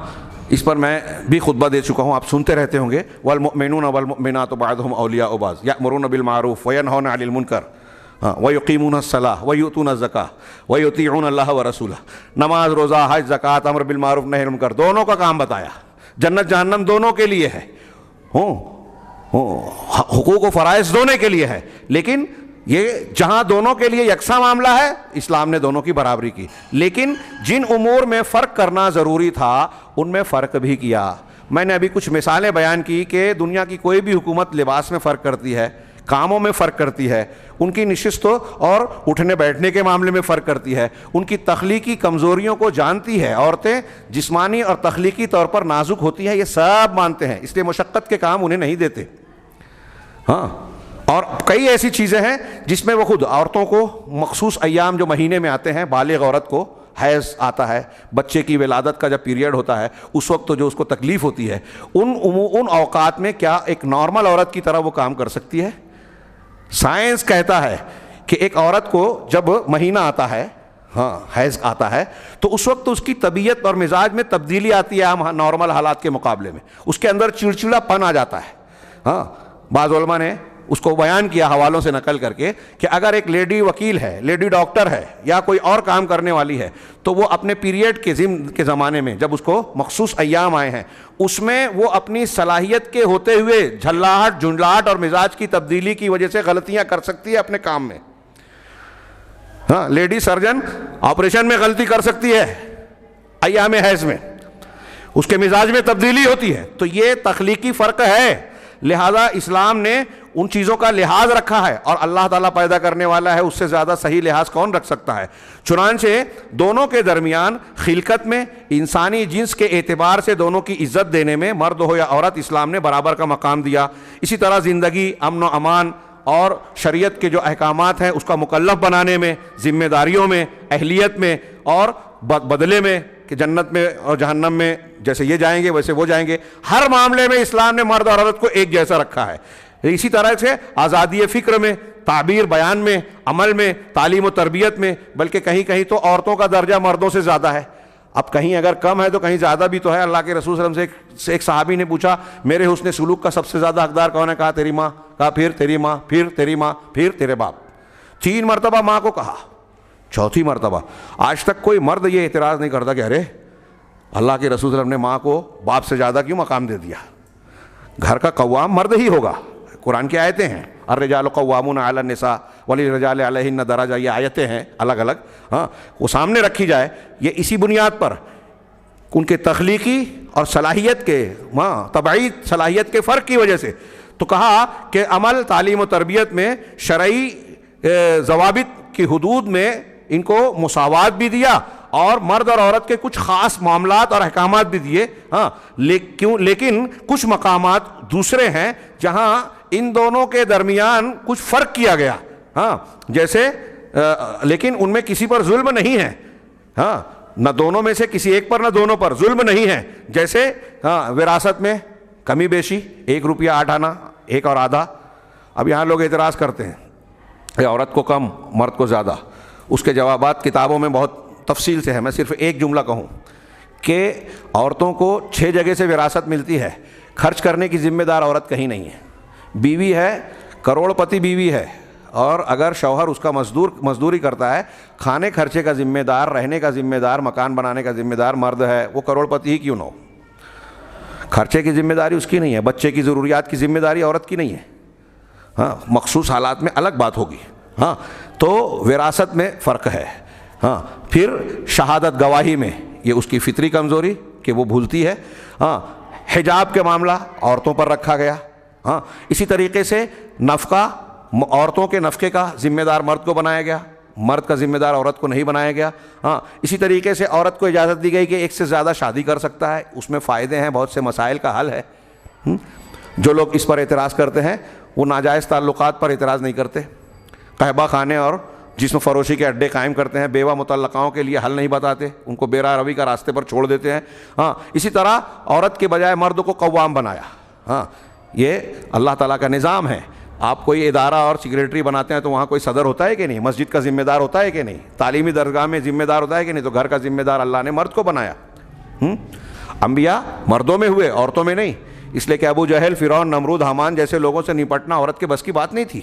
اس پر میں بھی خطبہ دے چکا ہوں, آپ سنتے رہتے ہوں گے. والمؤمنون والمؤمنات بعضهم اولیاء بعض یأمرون بالمعروف وینہون عن المنکر ویقیمون الصلاۃ ویؤتون الزکاۃ ویطیعون اللہ ورسولہ. نماز, روزہ, حج, زکوٰۃ, امر بالمعروف نہی عن المنکر, دونوں کا کام بتایا. جنت جہنم دونوں کے لیے ہے, حقوق و فرائض دونوں کے لیے ہے, لیکن یہ جہاں دونوں کے لیے یکساں معاملہ ہے اسلام نے دونوں کی برابری کی. لیکن جن امور میں فرق کرنا ضروری تھا ان میں فرق بھی کیا. میں نے ابھی کچھ مثالیں بیان کی کہ دنیا کی کوئی بھی حکومت لباس میں فرق کرتی ہے, کاموں میں فرق کرتی ہے, ان کی نشستوں اور اٹھنے بیٹھنے کے معاملے میں فرق کرتی ہے, ان کی تخلیقی کمزوریوں کو جانتی ہے. عورتیں جسمانی اور تخلیقی طور پر نازک ہوتی ہیں, یہ سب مانتے ہیں, اس لیے مشقت کے کام انہیں نہیں دیتے. ہاں, اور کئی ایسی چیزیں ہیں جس میں وہ خود عورتوں کو مخصوص ایام جو مہینے میں آتے ہیں, بالغ عورت کو حیض آتا ہے, بچے کی ولادت کا جب پیریڈ ہوتا ہے اس وقت تو جو اس کو تکلیف ہوتی ہے, ان اوقات میں کیا ایک نارمل عورت کی طرح وہ کام کر سکتی ہے؟ سائنس کہتا ہے کہ ایک عورت کو جب مہینہ آتا ہے, حیض آتا ہے, تو اس وقت اس کی طبیعت اور مزاج میں تبدیلی آتی ہے عام نارمل حالات کے مقابلے میں. اس کے اندر چڑچڑا پن آ جاتا ہے. بعض علماء نے اس کو بیان کیا حوالوں سے نقل کر کے کہ اگر ایک لیڈی وکیل ہے, لیڈی ڈاکٹر ہے یا کوئی اور کام کرنے والی ہے تو وہ اپنے پیریڈ کے زمانے میں جب اس کو مخصوص ایام آئے ہیں اس میں وہ اپنی صلاحیت کے ہوتے ہوئے جھلاہٹ, جھنجھلاہٹ اور مزاج کی تبدیلی کی وجہ سے غلطیاں کر سکتی ہے اپنے کام میں. لیڈی سرجن آپریشن میں غلطی کر سکتی ہے ایام حیض میں, اس کے مزاج میں تبدیلی ہوتی ہے. تو یہ تخلیقی فرق ہے, لہذا اسلام نے ان چیزوں کا لحاظ رکھا ہے, اور اللہ تعالیٰ پیدا کرنے والا ہے, اس سے زیادہ صحیح لحاظ کون رکھ سکتا ہے. چنانچہ دونوں کے درمیان خلقت میں, انسانی جنس کے اعتبار سے دونوں کی عزت دینے میں مرد ہو یا عورت اسلام نے برابر کا مقام دیا. اسی طرح زندگی, امن و امان اور شریعت کے جو احکامات ہیں اس کا مکلف بنانے میں, ذمہ داریوں میں, اہلیت میں اور بدلے میں کہ جنت میں اور جہنم میں جیسے یہ جائیں گے ویسے وہ جائیں گے, ہر معاملے میں اسلام نے مرد اور عورت کو ایک جیسا رکھا ہے. اسی طرح سے آزادی فکر میں, تعبیر بیان میں, عمل میں, تعلیم و تربیت میں, بلکہ کہیں کہیں تو عورتوں کا درجہ مردوں سے زیادہ ہے. اب کہیں اگر کم ہے تو کہیں زیادہ بھی تو ہے. اللہ کے رسول صلی اللہ علیہ وسلم سے ایک صحابی نے پوچھا میرے حسن سلوک کا سب سے زیادہ حقدار کون ہے؟ کہا تیری ماں. کہا پھر تیری ماں, پھر تیری ماں, پھر تیرے باپ. 3 مرتبہ ماں کو کہا, 4تھی مرتبہ. آج تک کوئی مرد یہ اعتراض نہیں کرتا کہ ارے اللہ کے رسول صلی اللہ علیہ وسلم نے ماں کو باپ سے زیادہ کیوں مقام دے دیا؟ گھر کا قوام مرد ہی ہوگا. قرآن کی آیتیں ہیں, الرجال قوامون علی النساء وللرجال علیہن درجہ, یہ آیتیں ہیں الگ الگ. وہ سامنے رکھی جائے, یہ اسی بنیاد پر ان کے تخلیقی اور صلاحیت کے, طبعی صلاحیت کے فرق کی وجہ سے. تو کہا کہ عمل, تعلیم و تربیت میں شرعی ضوابط کی حدود میں ان کو مساوات بھی دیا اور مرد اور عورت کے کچھ خاص معاملات اور احکامات بھی دیے. لیکن کچھ مقامات دوسرے ہیں جہاں ان دونوں کے درمیان کچھ فرق کیا گیا. جیسے لیکن ان میں کسی پر ظلم نہیں ہے, نہ دونوں میں سے کسی ایک پر نہ دونوں پر ظلم نہیں ہے. جیسے وراثت میں کمی بیشی 1 روپیہ 8 آنا 1 اور آدھا. اب یہاں لوگ اعتراض کرتے ہیں کہ عورت کو کم مرد کو زیادہ. اس کے جوابات کتابوں میں بہت تفصیل سے ہے. میں صرف ایک جملہ کہوں کہ عورتوں کو 6 جگہ سے وراثت ملتی ہے. خرچ کرنے کی ذمہ دار عورت کہیں نہیں ہے. بیوی ہے, کروڑ پتی بیوی ہے, اور اگر شوہر اس کا مزدوری کرتا ہے, کھانے خرچے کا ذمہ دار, رہنے کا ذمہ دار, مکان بنانے کا ذمہ دار مرد ہے, وہ کروڑ پتی ہی کیوں نہ ہو. خرچے کی ذمہ داری اس کی نہیں ہے, بچے کی ضروریات کی ذمہ داری عورت کی نہیں ہے. ہاں, مخصوص حالات میں الگ بات ہوگی. ہاں, تو وراثت میں فرق ہے. ہاں, پھر شہادت گواہی میں یہ اس کی فطری کمزوری کہ وہ بھولتی ہے. ہاں, حجاب کے معاملہ عورتوں پر رکھا گیا. ہاں, اسی طریقے سے نفقہ, عورتوں کے نفقے کا ذمہ دار مرد کو بنایا گیا, مرد کا ذمہ دار عورت کو نہیں بنایا گیا. ہاں, اسی طریقے سے عورت کو اجازت دی گئی کہ 1 سے زیادہ شادی کر سکتا ہے. اس میں فائدے ہیں, بہت سے مسائل کا حل ہے. جو لوگ اس پر اعتراض کرتے ہیں وہ ناجائز تعلقات پر اعتراض نہیں کرتے, قہبہ خانے اور جسم فروشی کے اڈے قائم کرتے ہیں, بیوہ مطلقاؤں کے لیے حل نہیں بتاتے, ان کو بے راہ روی کا راستے پر چھوڑ دیتے ہیں. ہاں, اسی طرح عورت کے بجائے مرد کو قوام بنایا. ہاں, یہ اللہ تعالیٰ کا نظام ہے. آپ کوئی ادارہ اور سیکریٹری بناتے ہیں تو وہاں کوئی صدر ہوتا ہے کہ نہیں, مسجد کا ذمہ دار ہوتا ہے کہ نہیں, تعلیمی درگاہ میں ذمہ دار ہوتا ہے کہ نہیں. تو گھر کا ذمہ دار اللہ نے مرد کو بنایا. انبیاء مردوں میں ہوئے, عورتوں میں نہیں. اس لیے کہ ابو جہل, فرعون, نمرود, حامان جیسے لوگوں سے نپٹنا عورت کے بس کی بات نہیں تھی.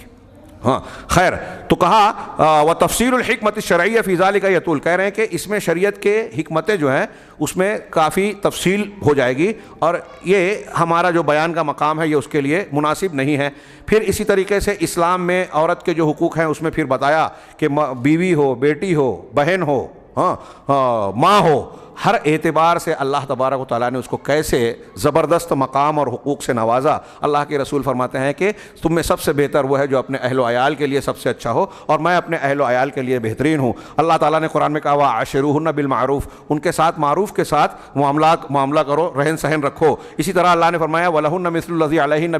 ہاں, خیر, تو کہا وتفصیل الحکمت الشرعیہ فی ذلک یطول. کہہ رہے ہیں کہ اس میں شریعت کے حکمتیں جو ہیں اس میں کافی تفصیل ہو جائے گی, اور یہ ہمارا جو بیان کا مقام ہے یہ اس کے لیے مناسب نہیں ہے. پھر اسی طریقے سے اسلام میں عورت کے جو حقوق ہیں اس میں پھر بتایا کہ بیوی ہو, بیٹی ہو, بہن ہو, ہاں, ماں ہو, ہر اعتبار سے اللہ تبارک و تعالیٰ نے اس کو کیسے زبردست مقام اور حقوق سے نوازا. اللہ کے رسول فرماتے ہیں کہ تم میں سب سے بہتر وہ ہے جو اپنے اہل و عیال کے لیے سب سے اچھا ہو, اور میں اپنے اہل و عیال کے لیے بہترین ہوں. اللہ تعالیٰ نے قرآن میں کہا وعاشروہن بالمعروف, ان کے ساتھ معروف کے ساتھ معاملہ کرو, رہن سہن رکھو. اسی طرح اللہ نے فرمایا ولہن مثل الذی علیہن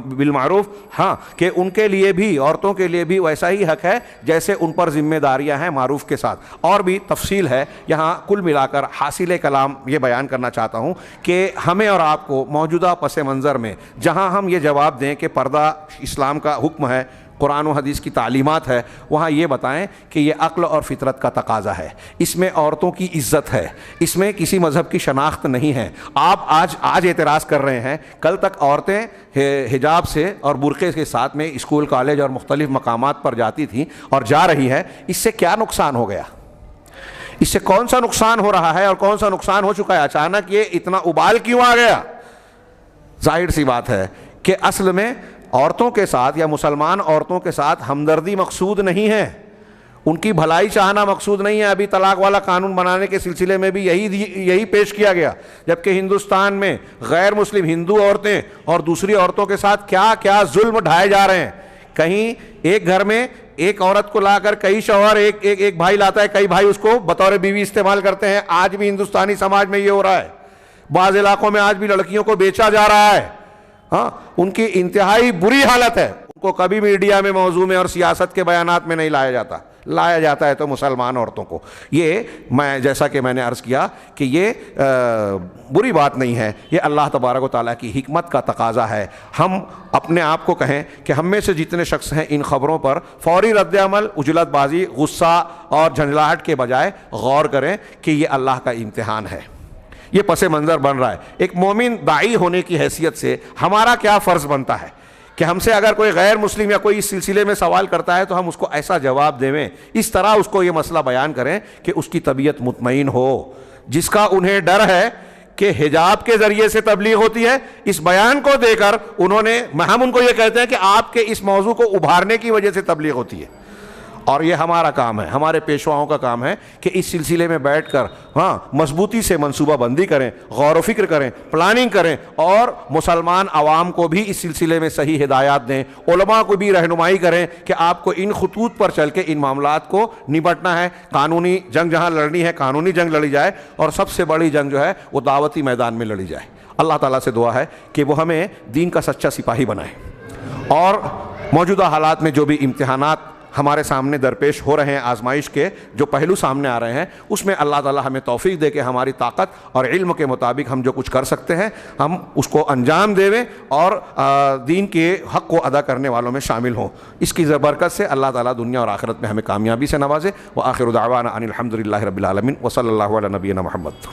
بالمعروف, ہاں, کہ ان کے لیے بھی, عورتوں کے لیے بھی ویسا ہی حق ہے جیسے ان پر ذمہ داریاں ہیں معروف کے ساتھ. اور بھی تفصیل ہے یہاں. کل ملا کر حاصل کلام یہ بیان کرنا چاہتا ہوں کہ ہمیں اور آپ کو موجودہ پس منظر میں جہاں ہم یہ جواب دیں کہ پردہ اسلام کا حکم ہے, قرآن و حدیث کی تعلیمات ہے, وہاں یہ بتائیں کہ یہ عقل اور فطرت کا تقاضا ہے. اس میں عورتوں کی عزت ہے, اس میں کسی مذہب کی شناخت نہیں ہے. آپ آج اعتراض کر رہے ہیں, کل تک عورتیں حجاب سے اور برقعے کے ساتھ میں اسکول, کالج اور مختلف مقامات پر جاتی تھیں اور جا رہی ہے. اس سے کیا نقصان ہو گیا؟ اس سے کون سا نقصان ہو رہا ہے اور کون سا نقصان ہو چکا ہے؟ اچانک یہ اتنا ابال کیوں آ گیا؟ ظاہر سی بات ہے کہ اصل میں عورتوں کے ساتھ یا مسلمان عورتوں کے ساتھ ہمدردی مقصود نہیں ہے, ان کی بھلائی چاہنا مقصود نہیں ہے. ابھی طلاق والا قانون بنانے کے سلسلے میں بھی یہی پیش کیا گیا, جبکہ ہندوستان میں غیر مسلم ہندو عورتیں اور دوسری عورتوں کے ساتھ کیا کیا ظلم ڈھائے جا رہے ہیں. کہیں ایک گھر میں ایک عورت کو لا کر کئی شوہر ایک بھائی لاتا ہے, کئی بھائی اس کو بطور بیوی استعمال کرتے ہیں. آج بھی ہندوستانی سماج میں یہ ہو رہا ہے. بعض علاقوں میں آج بھی لڑکیوں کو بیچا جا رہا ہے. ہاں, ان کی انتہائی بری حالت ہے. ان کو کبھی میڈیا میں موضوع میں اور سیاست کے بیانات میں نہیں لایا جاتا ہے تو مسلمان عورتوں کو. یہ جیسا کہ میں نے عرض کیا کہ یہ بری بات نہیں ہے, یہ اللہ تبارک و تعالیٰ کی حکمت کا تقاضا ہے. ہم اپنے آپ کو کہیں کہ ہم میں سے جتنے شخص ہیں ان خبروں پر فوری رد عمل, اجلت بازی, غصہ اور جھنجھلاہٹ کے بجائے غور کریں کہ یہ اللہ کا امتحان ہے, یہ پس منظر بن رہا ہے. ایک مومن داعی ہونے کی حیثیت سے ہمارا کیا فرض بنتا ہے کہ ہم سے اگر کوئی غیر مسلم یا کوئی اس سلسلے میں سوال کرتا ہے تو ہم اس کو ایسا جواب دیں, اس طرح اس کو یہ مسئلہ بیان کریں کہ اس کی طبیعت مطمئن ہو. جس کا انہیں ڈر ہے کہ حجاب کے ذریعے سے تبلیغ ہوتی ہے, اس بیان کو دے کر ہم ان کو یہ کہتے ہیں کہ آپ کے اس موضوع کو ابھارنے کی وجہ سے تبلیغ ہوتی ہے. اور یہ ہمارا کام ہے, ہمارے پیشواؤں کا کام ہے کہ اس سلسلے میں بیٹھ کر مضبوطی سے منصوبہ بندی کریں, غور و فکر کریں, پلاننگ کریں, اور مسلمان عوام کو بھی اس سلسلے میں صحیح ہدایات دیں, علماء کو بھی رہنمائی کریں کہ آپ کو ان خطوط پر چل کے ان معاملات کو نپٹنا ہے. قانونی جنگ جہاں لڑنی ہے قانونی جنگ لڑی جائے, اور سب سے بڑی جنگ جو ہے وہ دعوتی میدان میں لڑی جائے. اللہ تعالیٰ سے دعا ہے کہ وہ ہمیں دین کا سچا سپاہی بنائے, اور موجودہ حالات میں جو بھی امتحانات ہمارے سامنے درپیش ہو رہے ہیں آزمائش کے جو پہلو سامنے آ رہے ہیں، اس میں اللہ تعالی ہمیں توفیق دے کہ ہماری طاقت اور علم کے مطابق ہم جو کچھ کر سکتے ہیں ہم اس کو انجام دیں اور دین کے حق کو ادا کرنے والوں میں شامل ہوں۔ اس کی برکت سے اللہ تعالیٰ دنیا اور آخرت میں ہمیں کامیابی سے نوازے۔ وآخر دعوانا ان الحمد للہ رب العالمین وصلی اللہ علی نبینا محمد۔